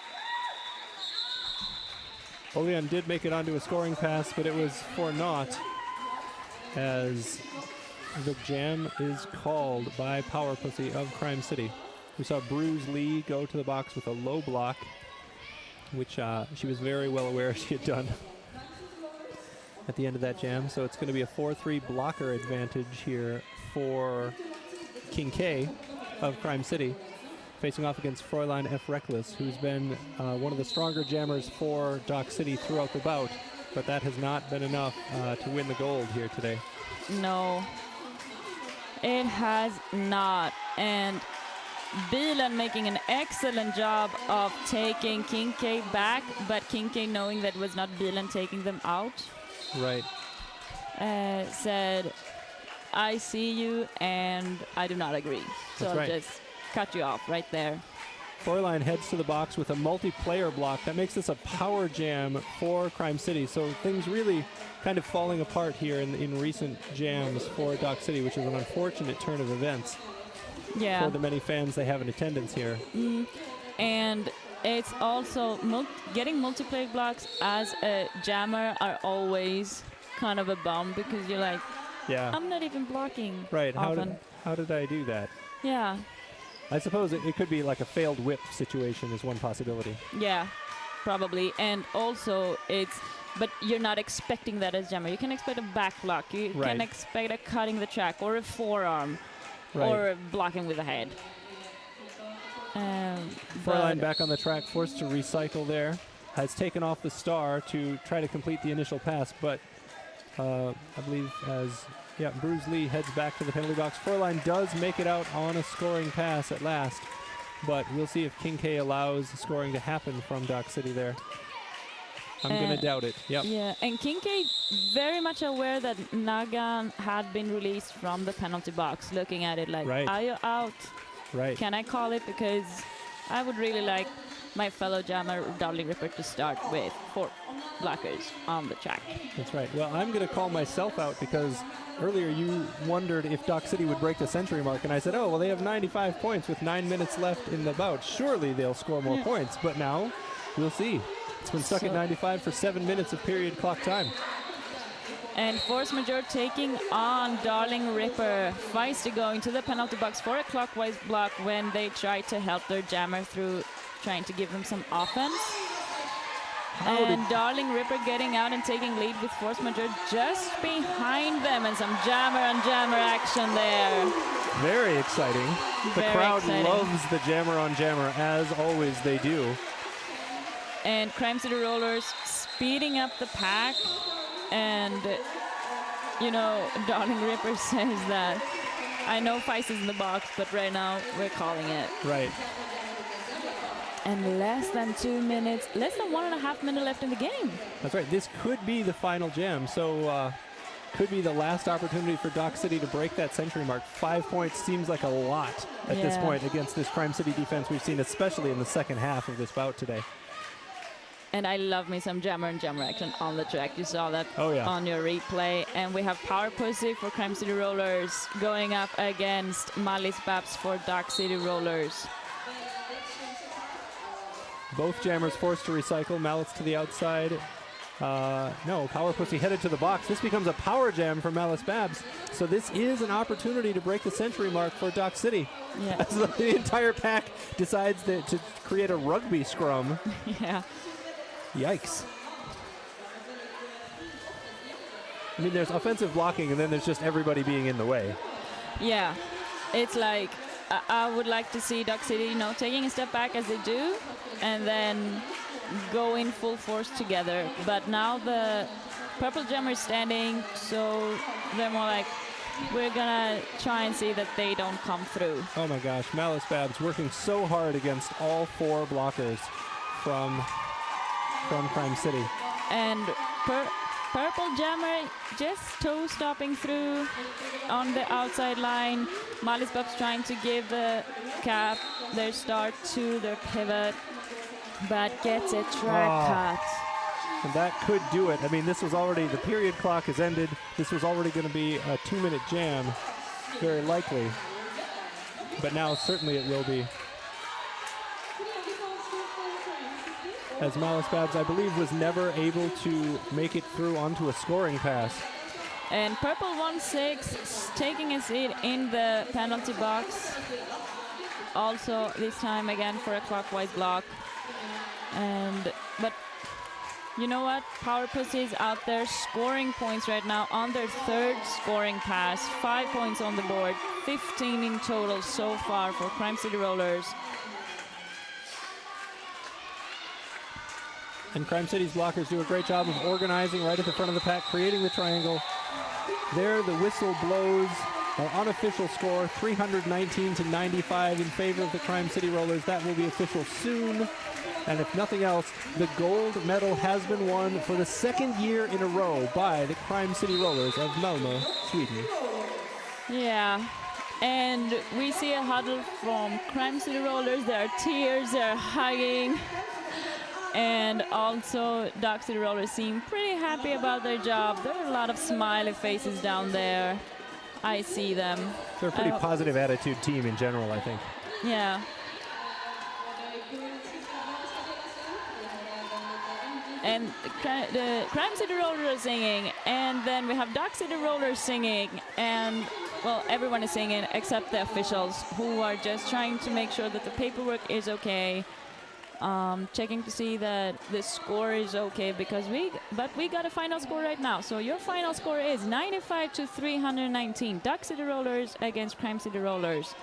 Oleon did make it onto a scoring pass, but it was for naught as the jam is called by Power Pussy of Crime City. We saw Bruce Lee go to the box with a low block, which she was very well aware she had done at the end of that jam. So it's going to be a 4-3 blocker advantage here for King K of Crime City, facing off against Fräulein F. Reckless, who's been one of the stronger jammers for Dock City throughout the bout, but that has not been enough to win the gold here today. No, it has not. And Bielan making an excellent job of taking King K back, but King K, knowing that it was not Bielan taking them out, Right. said, I see you and I do not agree. So That's I'll right. just cut you off right there. Fräulein heads to the box with a multiplayer block. That makes this a power jam for Crime City. So things really kind of falling apart here in recent jams for Dock City, which is an unfortunate turn of events Yeah. for the many fans they have in attendance here. And it's also getting multiplayer blocks as a jammer are always kind of a bum because you're like, Yeah. I'm not even blocking Right. often. How did I do that? Yeah. I suppose it could be like a failed whip situation is one possibility. Yeah, probably. And also but you're not expecting that as jammer. You can expect a back block. You Right. can expect a cutting the track or a forearm Right. or blocking with the head. Fräulein back on the track, forced to recycle there. Has taken off the star to try to complete the initial pass, but I believe Bruce Lee heads back to the penalty box. Fräulein does make it out on a scoring pass at last, but we'll see if King K allows scoring to happen from Dock City there. I'm going to doubt it. Yep. Yeah, and King K very much aware that Nagan had been released from the penalty box, looking at it like, Right. are you out? Right. Can I call it? Because I would really like my fellow jammer, Darling Ripper, to start with 4 blockers on the track. That's right. Well, I'm going to call myself out because earlier you wondered if Dock City would break the century mark, and I said, oh, well, they have 95 points with 9 minutes left in the bout. Surely they'll score more points, but now we'll see. It's been stuck at 95 for 7 minutes of period clock time. And Force Majeure taking on Darling Ripper. Feisty going to the penalty box for a clockwise block when they try to help their jammer through trying to give them some offense. And Darling Ripper getting out and taking lead with Force Majeure just behind them, and some jammer on jammer action there. Very exciting. The Very crowd exciting. loves the jammer on jammer, as always they do. And Crime City Rollers speeding up the pack. And, you know, Darling Ripper says that, I know Feist is in the box, but right now we're calling it. Right. And less than 2 minutes, less than 1.5 minutes left in the game. That's right. This could be the final jam. So could be the last opportunity for Dock City to break that century mark. 5 points seems like a lot at this Yeah. point against this Crime City defense we've seen, especially in the second half of this bout today. And I love me some jammer and jammer action on the track. You saw that Oh, yeah. on your replay. And we have Power Pussy for Crime City Rollers going up against Malice Babs for Dock City Rollers. Both jammers forced to recycle. Malice to the outside. No, Power Pussy headed to the box. This becomes a power jam for Malice Babs. So this is an opportunity to break the century mark for Dock City. Yeah. As the entire pack decides to create a rugby scrum. Yeah. Yikes. I mean, there's offensive blocking, and then there's just everybody being in the way. Yeah. It's like, I would like to see Dock City, you know, taking a step back as they do, and then go in full force together. But now the Purple Jammer is standing, so they're more like, we're gonna try and see that they don't come through. Oh my gosh, Malice Babs working so hard against all 4 blockers from Crime City. And Purple Jammer just toe stopping through on the outside line. Malice Babs trying to give the cap their start to their pivot, but gets a track cut. And that could do it. I mean, this was already, the period clock has ended. This was already going to be a 2-minute jam, very likely. But now certainly it will be. As Malice Babs, I believe, was never able to make it through onto a scoring pass. And Purple 1-6 taking a seat in the penalty box. Also this time again for a clockwise block. But you know what? Power Pussy is out there scoring points right now on their 3rd scoring pass. 5 points on the board, 15 in total so far for Crime City Rollers. And Crime City's blockers do a great job of organizing right at the front of the pack, creating the triangle. There, the whistle blows. Our unofficial score, 319-95 in favor of the Crime City Rollers. That will be official soon. And if nothing else, the gold medal has been won for the 2nd year in a row by the Crime City Rollers of Malmö, Sweden. Yeah. And we see a huddle from Crime City Rollers. There are tears, they're hugging. And also, Dock City Rollers seem pretty happy about their job. There are a lot of smiley faces down there. I see them. They're a pretty positive attitude team in general, I think. Yeah. And the Crime City Rollers are singing, and then we have Dock City Rollers singing, and, well, everyone is singing except the officials, who are just trying to make sure that the paperwork is okay. Checking to see that the score is okay, because we got a final score right now. So your final score is 95-319. Dock City Rollers against Crime City Rollers.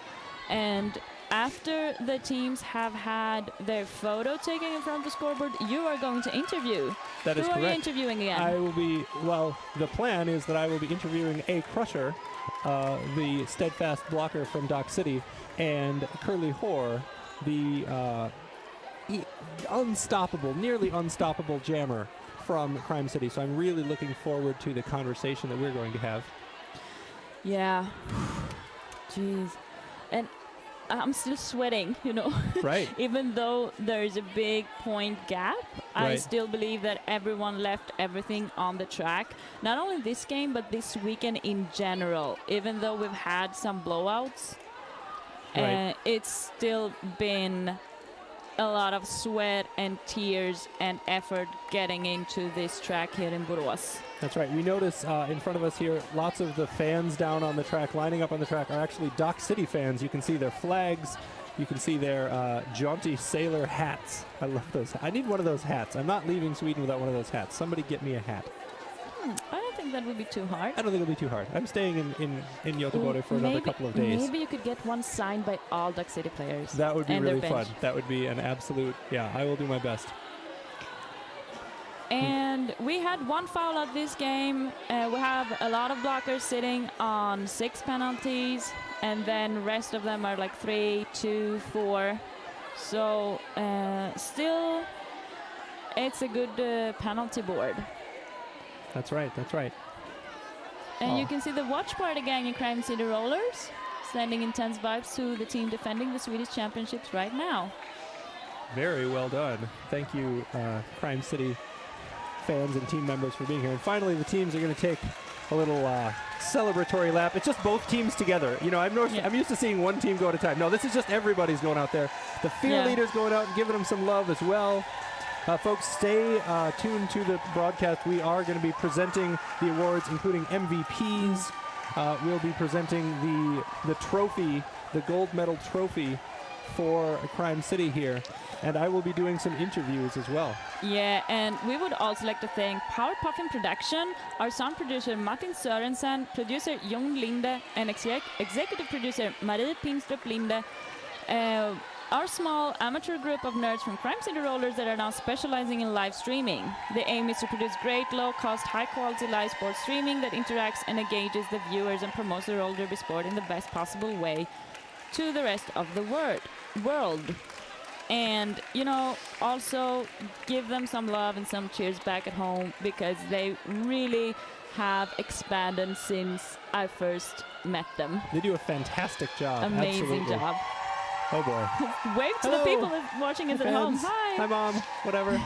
And after the teams have had their photo taken in front of the scoreboard, you are going to interview. That is Who correct. are you interviewing again? I will be, well, the plan is that I will be interviewing A Crusher, the steadfast blocker from Dock City, and Curly Hoare, the unstoppable, nearly unstoppable jammer from Crime City. So I'm really looking forward to the conversation that we're going to have. Yeah. Jeez. And I'm still sweating, you know. Right. Even though there's a big point gap, I Right. still believe that everyone left everything on the track. Not only this game, but this weekend in general. Even though we've had some blowouts, Right. it's still been a lot of sweat and tears and effort getting into this track here in Borås. That's right. We notice in front of us here, lots of the fans down on the track, lining up on the track, are actually Dock City fans. You can see their flags You can see their jaunty sailor hats. I love those. I need one of those hats. I'm not leaving Sweden without one of those hats. Somebody get me a hat. I don't think that would be too hard. I don't think it'll be too hard. I'm staying in Göteborg for another couple of days. Maybe you could get one signed by all Duck City players. That would be and their really fun. bench. That would be an absolute, yeah, I will do my best. And we had one foul at this game. We have a lot of blockers sitting on 6 penalties, and then rest of them are like 3, 2, 4. So still, it's a good penalty board. That's right. That's right. And you can see the watch party gang in Crime City Rollers sending intense vibes to the team defending the Swedish championships right now. Very well done. Thank you, Crime City fans and team members for being here. And finally, the teams are going to take a little celebratory lap. It's just both teams together. You know, I'm used to seeing one team go at a time. No, this is just everybody's going out there. The field leaders going out and giving them some love as well. Folks, stay tuned to the broadcast. We are going to be presenting the awards, including MVPs. We'll be presenting the trophy, the gold medal trophy for Crime City here. And I will be doing some interviews as well. Yeah, and we would also like to thank Power Puffin Production, our sound producer Martin Sörensen, producer Jon Linde, and executive producer Marie Pinstrup Linde. Our small amateur group of nerds from Crime City Rollers that are now specializing in live streaming. The aim is to produce great, low-cost, high-quality live sports streaming that interacts and engages the viewers and promotes the roller derby sport in the best possible way to the rest of the world. And, you know, also give them some love and some cheers back at home, because they really have expanded since I first met them. They do a fantastic job. Amazing Absolutely. job. Oh boy. Wave to the people watching us at home. Hi. Hi, Mom. Whatever.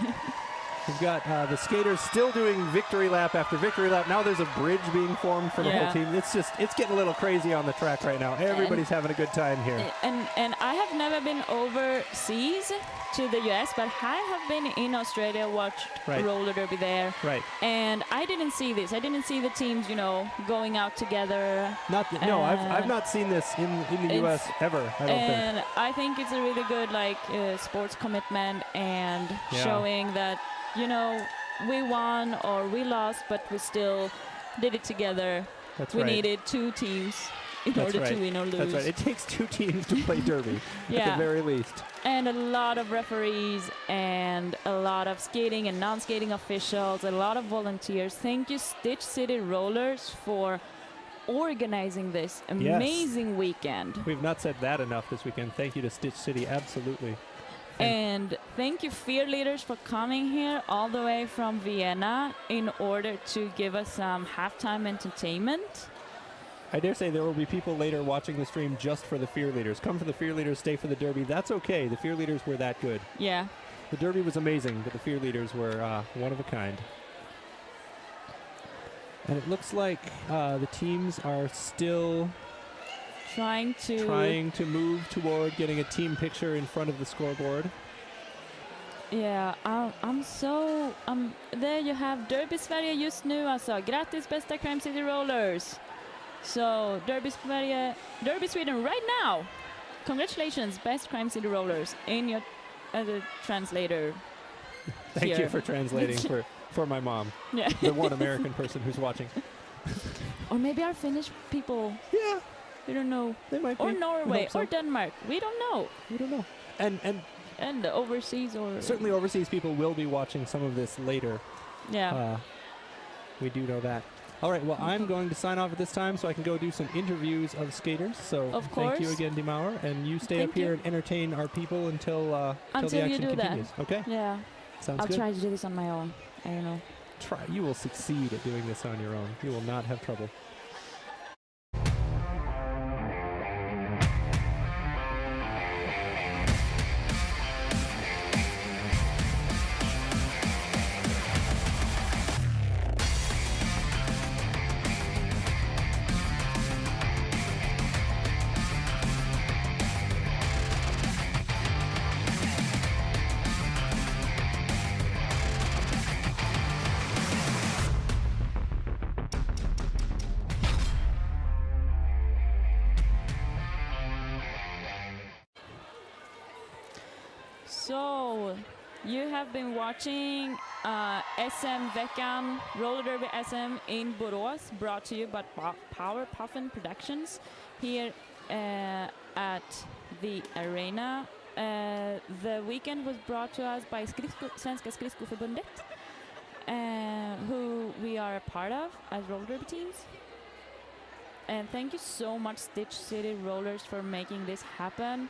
We've got the skaters still doing victory lap after victory lap. Now there's a bridge being formed for the whole team. It's getting a little crazy on the track right now. Everybody's having a good time here. And I have never been overseas to the US, but I have been in Australia, watched roller derby there. Right. And I didn't see this. I didn't see the teams, you know, going out together. No, I've not seen this in the US ever, I don't think. And I think it's a really good sports commitment and showing that, you know, we won or we lost, but we still did it together. That's we right. needed 2 teams in order to win or lose. That's right. It takes 2 teams to play derby at the very least. And a lot of referees and a lot of skating and non-skating officials, a lot of volunteers. Thank you, Stitch City Rollers, for organizing this amazing weekend. We've not said that enough this weekend. Thank you to Stitch City, absolutely. And thank you, Fear Leaders, for coming here all the way from Vienna in order to give us some halftime entertainment. I dare say there will be people later watching the stream just for the Fear Leaders. Come for the Fear Leaders, stay for the Derby. That's okay. The Fear Leaders were that good. Yeah. The Derby was amazing, but the Fear Leaders were one of a kind. And it looks like the teams are still trying to move toward getting a team picture in front of the scoreboard. Yeah, there you have Derby Sverige just nu alltså. Grattis bästa Crime City Rollers. So Derby Sweden right now. Congratulations, best Crime City Rollers in your translator. Thank you for translating for my mom. Yeah. The one American person who's watching. Or maybe our Finnish people. Yeah. We don't know. They might or be. Norway or Denmark. We don't know. We don't know. And the overseas or certainly overseas people will be watching some of this later. Yeah. We do know that. All right, well, I'm going to sign off at this time so I can go do some interviews of skaters. So thank you again, Dimauer, and you stay up here and entertain our people until the action continues. Okay? Yeah. Sounds I'll good. try to do this on my own. I don't know. You will succeed at doing this on your own. You will not have trouble. So, you have been watching SM Veckan Roller Derby SM in Borås, brought to you by Power Puffin Productions here at the arena. The weekend was brought to us by Svenska Skridskoförbundet, who we are a part of as roller derby teams. And thank you so much, Stitch City Rollers, for making this happen.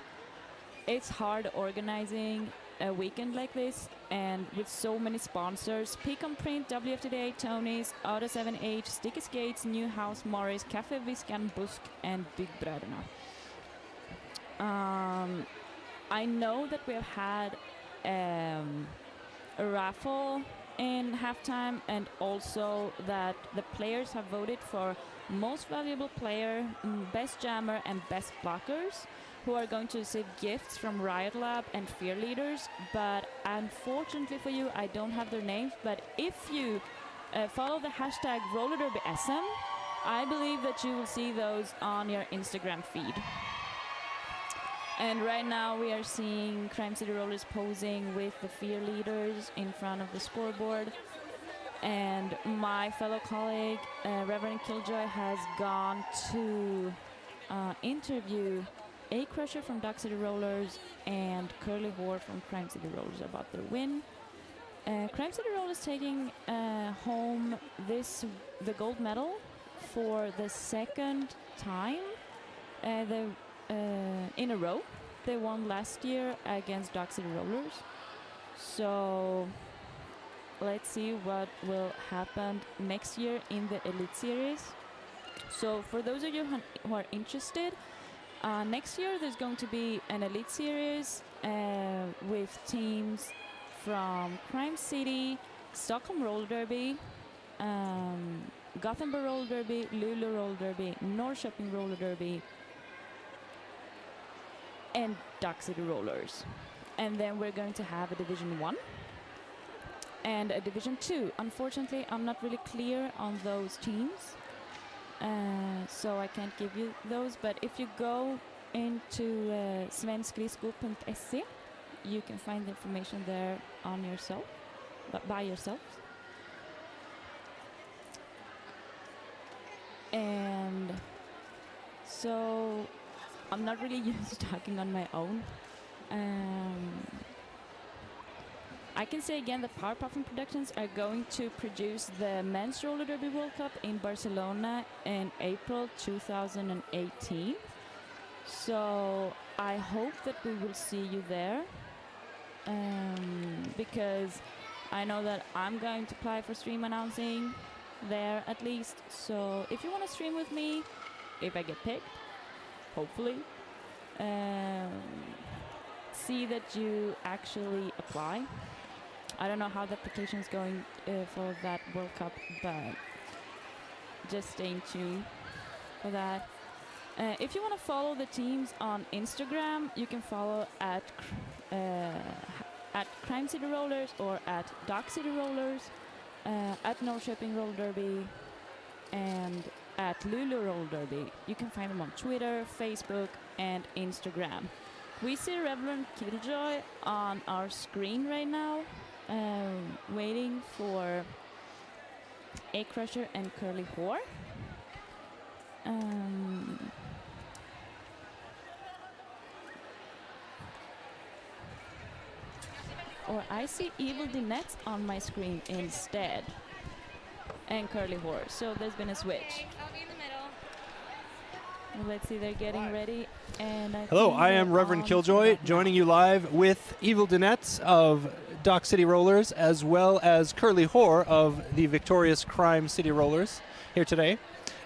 It's hard organizing a weekend like this, and with so many sponsors: Pecan Print, WFTDA, Tony's, Auto 7H, Sticky Skates, Newhouse, Morris, Café Viskan, Busk, and Byggbröderna. I know that we have had a raffle in halftime, and also that the players have voted for most valuable player, best jammer, and best blockers, who are going to receive gifts from Riot Lab and Fear Leaders. But unfortunately for you, I don't have their names. But if you follow the hashtag RollerDerbySM, I believe that you will see those on your Instagram feed. And right now we are seeing Crime City Rollers posing with the Fear Leaders in front of the scoreboard. And my fellow colleague, Reverend Killjoy, has gone to interview A Crusher from Duck City Rollers and Curly Whore from Crime City Rollers about their win. Crime City Rollers taking home the gold medal for the second time in a row. They won last year against Duck City Rollers. So let's see what will happen next year in the Elite Series. So for those of you who are interested, next year there's going to be an Elite Series with teams from Crime City, Stockholm Roller Derby, Gothenburg Roller Derby, Luleå Roller Derby, Norrköping Roller Derby, and Duck City Rollers. And then we're going to have a Division 1 and a Division 2. Unfortunately, I'm not really clear on those teams, so I can't give you those. But if you go into svenskskridsko.se, you can find the information there on yourself, by yourself. And so I'm not really used to talking on my own. I can say again that Power Puffin Productions are going to produce the Men's Roller Derby World Cup in Barcelona in April 2018. So I hope that we will see you there, because I know that I'm going to apply for stream announcing there at least. So if you want to stream with me, if I get picked, hopefully, see that you actually apply. I don't know how the application is going for that World Cup, but just stay tuned for that. If you want to follow the teams on Instagram, you can follow at Crime City Rollers or at Duck City Rollers, at Norrköping Roller Derby, and at Luleå Roller Derby. You can find them on Twitter, Facebook, and Instagram. We see Reverend Killjoy on our screen right now, waiting for A Crusher and Curly Whore. Or I see Evil Dinette on my screen instead, and Curly Whore. So there's been a switch. Okay, I'll be in the middle. Well, let's see, they're getting ready. And Hello, I am Reverend Killjoy, joining you live with Evil Dinette of Dock City Rollers, as well as Curly Whore of the victorious Crime City Rollers here today.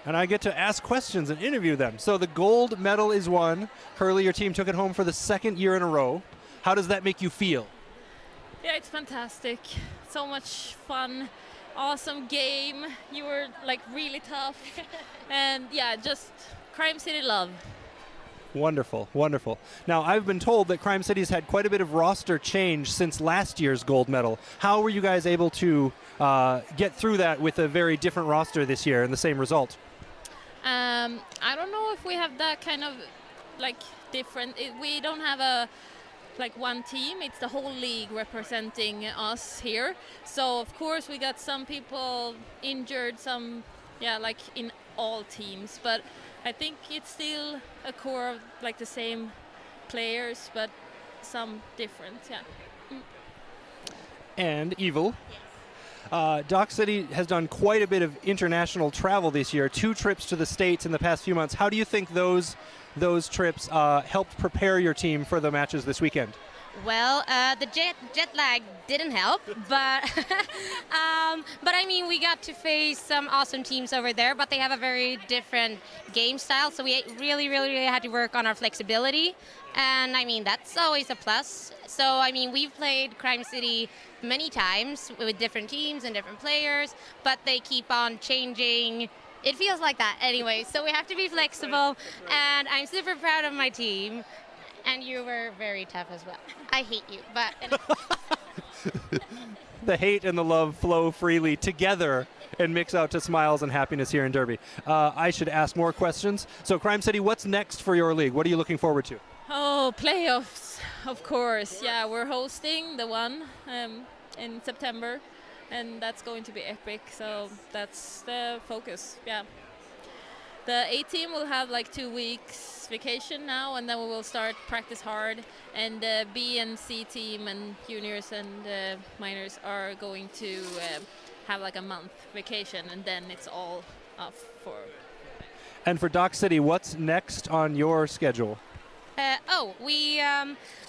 And I get to ask questions and interview them. So the gold medal is won. Curly, your team took it home for the second year in a row. How does that make you feel? Yeah, it's fantastic. So much fun. Awesome game. You were like really tough. And yeah, just Crime City love. Wonderful, wonderful. Now, I've been told that Crime City's had quite a bit of roster change since last year's gold medal. How were you guys able to get through that with a very different roster this year and the same result? I don't know if we have that kind of like different. We don't have a like one team. It's the whole league representing us here. So of course we got some people injured, some like in all teams. But I think it's still a core of like the same players, but some different. Yeah. And Evil. Dock City has done quite a bit of international travel this year, 2 trips to the States in the past few months. How do you think those trips helped prepare your team for the matches this weekend? Well, the jet lag didn't help, but but I mean, we got to face some awesome teams over there, but they have a very different game style, so we really had to work on our flexibility, and I mean, that's always a plus. So, I mean, we've played Crime City many times with different teams and different players, but they keep on changing. It feels like that anyway, so we have to be flexible, and I'm super proud of my team. And you were very tough as well. I hate you, but... The hate and the love flow freely together and mix out to smiles and happiness here in Derby. I should ask more questions. So, Crime City, what's next for your league? What are you looking forward to? Oh, playoffs, of course. Yeah, we're hosting the one in September, and that's going to be epic. So that's the focus, yeah. The A team will have like 2 weeks vacation now, and then we will start practice hard. And the B and C team and juniors and minors are going to have like a month vacation, and then it's all off for. And for Dock City, what's next on your schedule?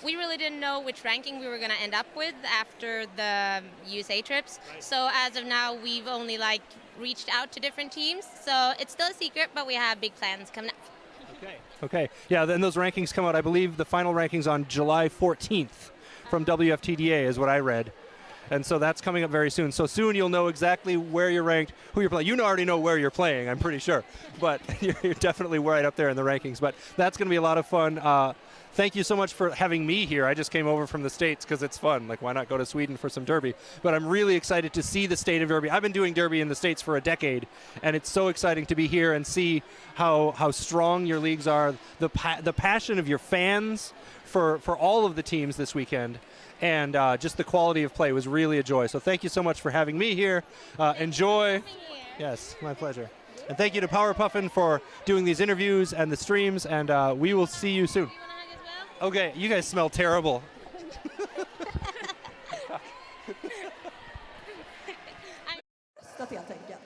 We really didn't know which ranking we were going to end up with after the USA trips. So as of now, we've only like reached out to different teams. So it's still a secret, but we have big plans coming up. Okay. Yeah, then those rankings come out. I believe the final rankings on July 14th from WFTDA is what I read. And so that's coming up very soon. So soon you'll know exactly where you're ranked, who you're playing. You already know where you're playing, I'm pretty sure. But you're definitely right up there in the rankings. But that's going to be a lot of fun. Thank you so much for having me here. I just came over from the States because it's fun. Like, why not go to Sweden for some Derby? But I'm really excited to see the state of Derby. I've been doing Derby in the States for a decade, and it's so exciting to be here and see how strong your leagues are, the passion of your fans for all of the teams this weekend. And just the quality of play was really a joy. So thank you so much for having me here. Enjoy. Yes, my pleasure. And thank you to Power Puffin for doing these interviews and the streams. And we will see you soon. Okay, you guys smell terrible. Helt enkelt.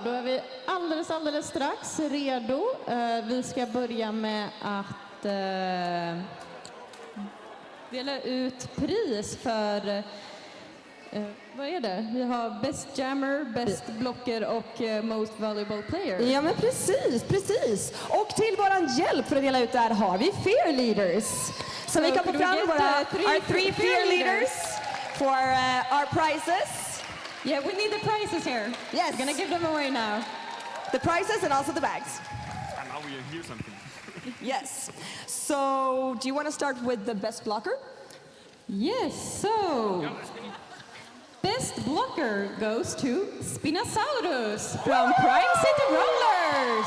då är vi alldeles strax redo. Vi ska börja med att dela ut pris för vad är det? Vi har Best Jammer, Best Blocker och Most Valuable Player. Ja, men precis. Och till våran hjälp för att dela ut det här har vi Fear Leaders. Så vi kan få fram våra three Fear Leaders for our prizes. Yeah, we need the prizes here. Yes. We're gonna give them away now. The prizes and also the bags. And now we hear something. Yes. So, do you want to start with the best blocker? Yes, so Best Blocker goes to Spinosaurus from Crime City Rollers.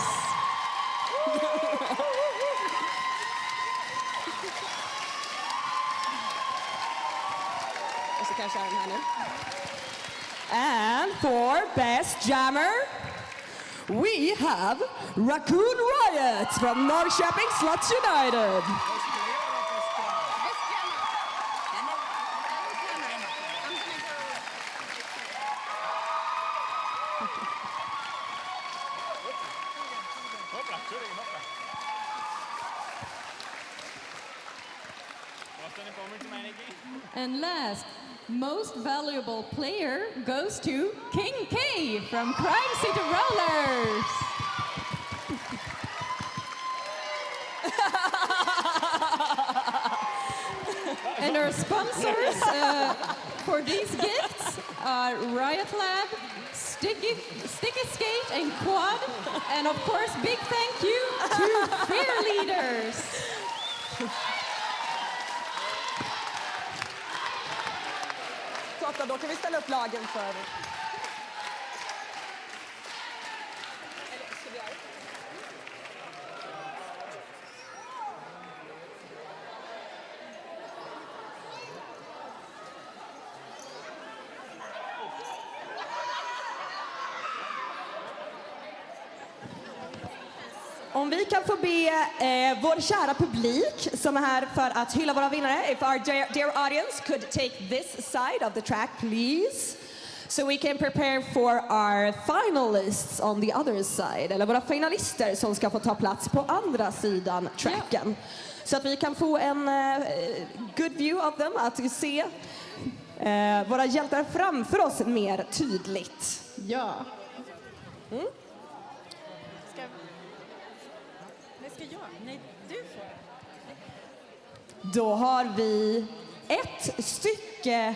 Och så kanske jag har den här nu. And for Best Jammer, we have Raccoon Riot from Norrköping Sluts United. And last, Most Valuable Player goes to King K from Crime City Rollers. And our sponsors for these gifts are Riot Lab, Sticky Skate and Quad, and of course, big thank you to Fear Leaders. Då kan vi ställa upp lagen för... Om vi kan få be vår kära publik som är här för att hylla våra vinnare, if our dear audience could take this side of the track please, so we can prepare for our finalists on the other side, eller våra finalister som ska få ta plats på andra sidan tracken. Yeah. Så att vi kan få en good view of them, att se våra hjältar framför oss mer tydligt. Ja. Mm? Då har vi ett stycke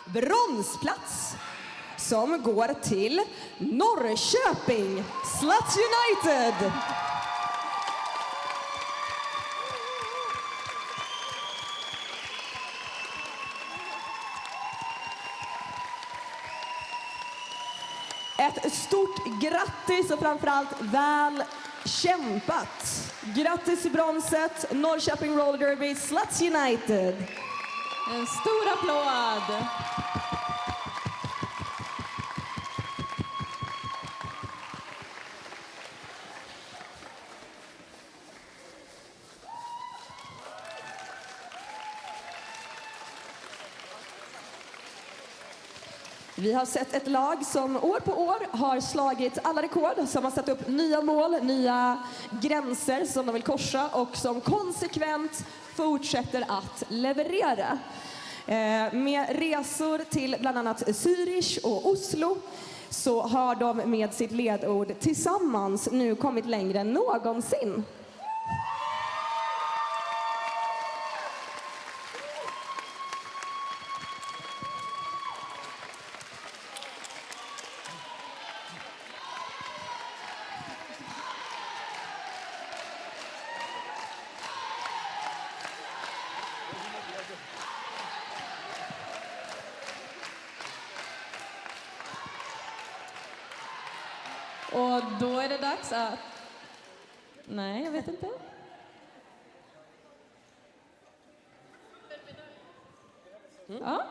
bronsplats som går till Norrköping Sluts United. Ett stort grattis och framförallt väl kämpat. Grattis till bronset, Norrköping Roller Derby Sluts United. En stor applåd. Vi har sett ett lag som år på år har slagit alla rekord, som har satt upp nya mål, nya gränser som de vill korsa och som konsekvent fortsätter att leverera. Med resor till bland annat Zürich och Oslo så har de med sitt ledord tillsammans nu kommit längre än någonsin. Och då är det dags att... Nej, jag vet inte. Ja,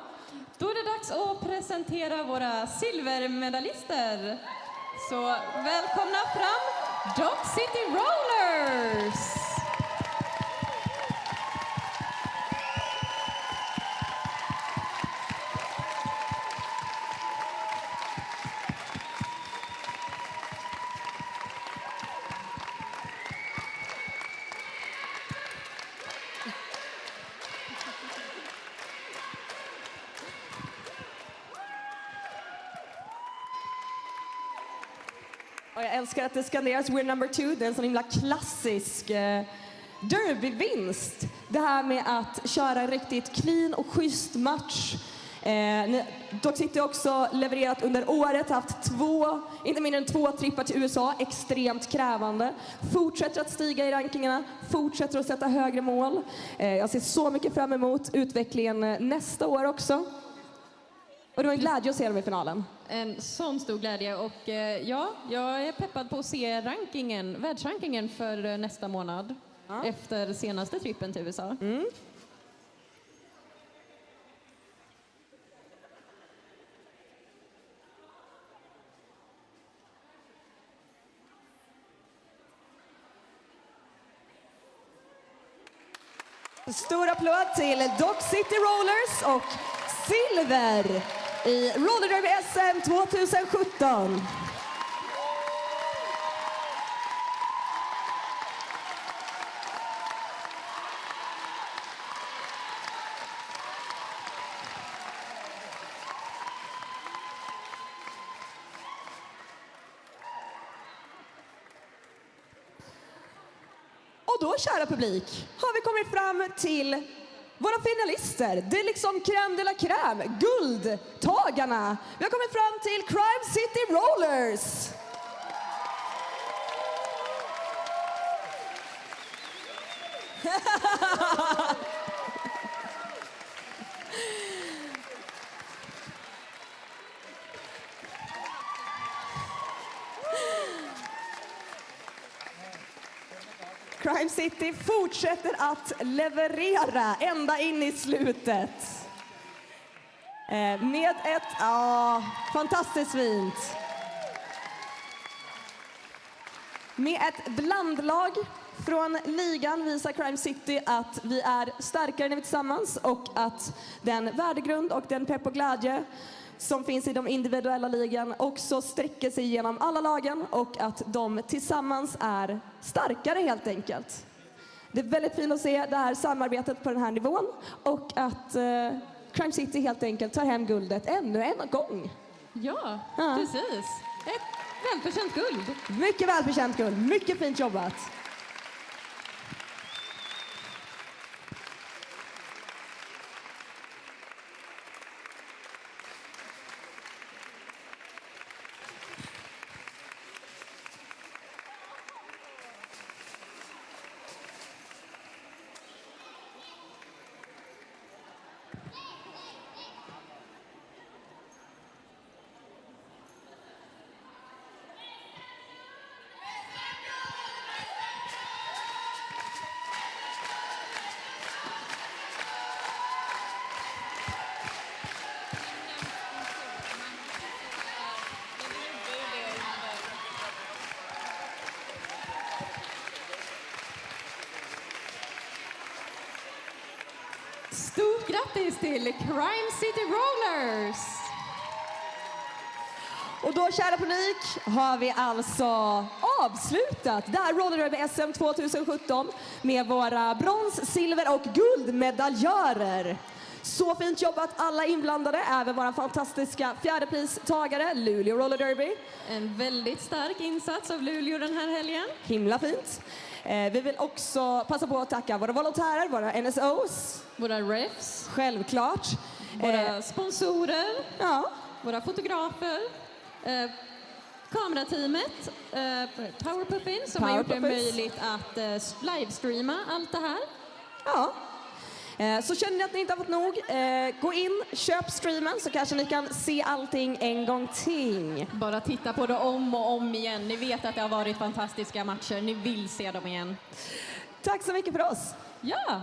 då är det dags att presentera våra silvermedalister. Så välkomna fram Dock City Rollers! Och jag älskar att det skanderas We're number 2. Det är en sån himla klassisk derbyvinst. Det här med att köra en riktigt clean och schysst match. Dock City också levererat under året, haft inte mindre än 2 trippar till USA, extremt krävande. Fortsätter att stiga i rankingarna, fortsätter att sätta högre mål. Jag ser så mycket fram emot utvecklingen nästa år också. Och det var en glädje att se dem i finalen. En sån stor glädje och ja, jag är peppad på att se världsrankingen för nästa månad efter senaste trippen till USA. Stor applåd till Dock City Rollers och silver i Roller Derby SM 2017. Och då, kära publik, har vi kommit fram till våra finalister. Det är liksom crème de la crème, guldtagarna. Vi har kommit fram till Crime City Rollers. Crime City fortsätter att leverera ända in i slutet. Med ett fantastiskt fint. Med ett blandlag från ligan visar Crime City att vi är starkare när vi är tillsammans och att den värdegrund och den pepp och glädje som finns i de individuella ligan också sträcker sig genom alla lagen och att de tillsammans är starkare helt enkelt. Det är väldigt fint att se det här samarbetet på den här nivån och att Crime City helt enkelt tar hem guldet ännu en gång. Ja, precis. Ett välförtjänt guld. Mycket välförtjänt guld. Mycket fint jobbat. Stort grattis till Crime City Rollers! Och då, kära publik, har vi alltså avslutat det här Roller Derby SM 2017 med våra brons-, silver- och guldmedaljörer. Så fint jobbat alla inblandade, även våra fantastiska fjärdepristagare Luleå Roller Derby. En väldigt stark insats av Luleå den här helgen. Himla fint. Vi vill också passa på att tacka våra volontärer, våra NSOs. Våra refs. Självklart. Våra sponsorer. Ja. Våra fotografer. Kamerateamet. Powerpuffin som har gjort det möjligt att livestreama allt det här. Ja. Så känner ni att ni inte har fått nog, gå in, köp streamen så kanske ni kan se allting en gång till. Bara titta på det om och om igen. Ni vet att det har varit fantastiska matcher. Ni vill se dem igen. Tack så mycket för oss. Ja.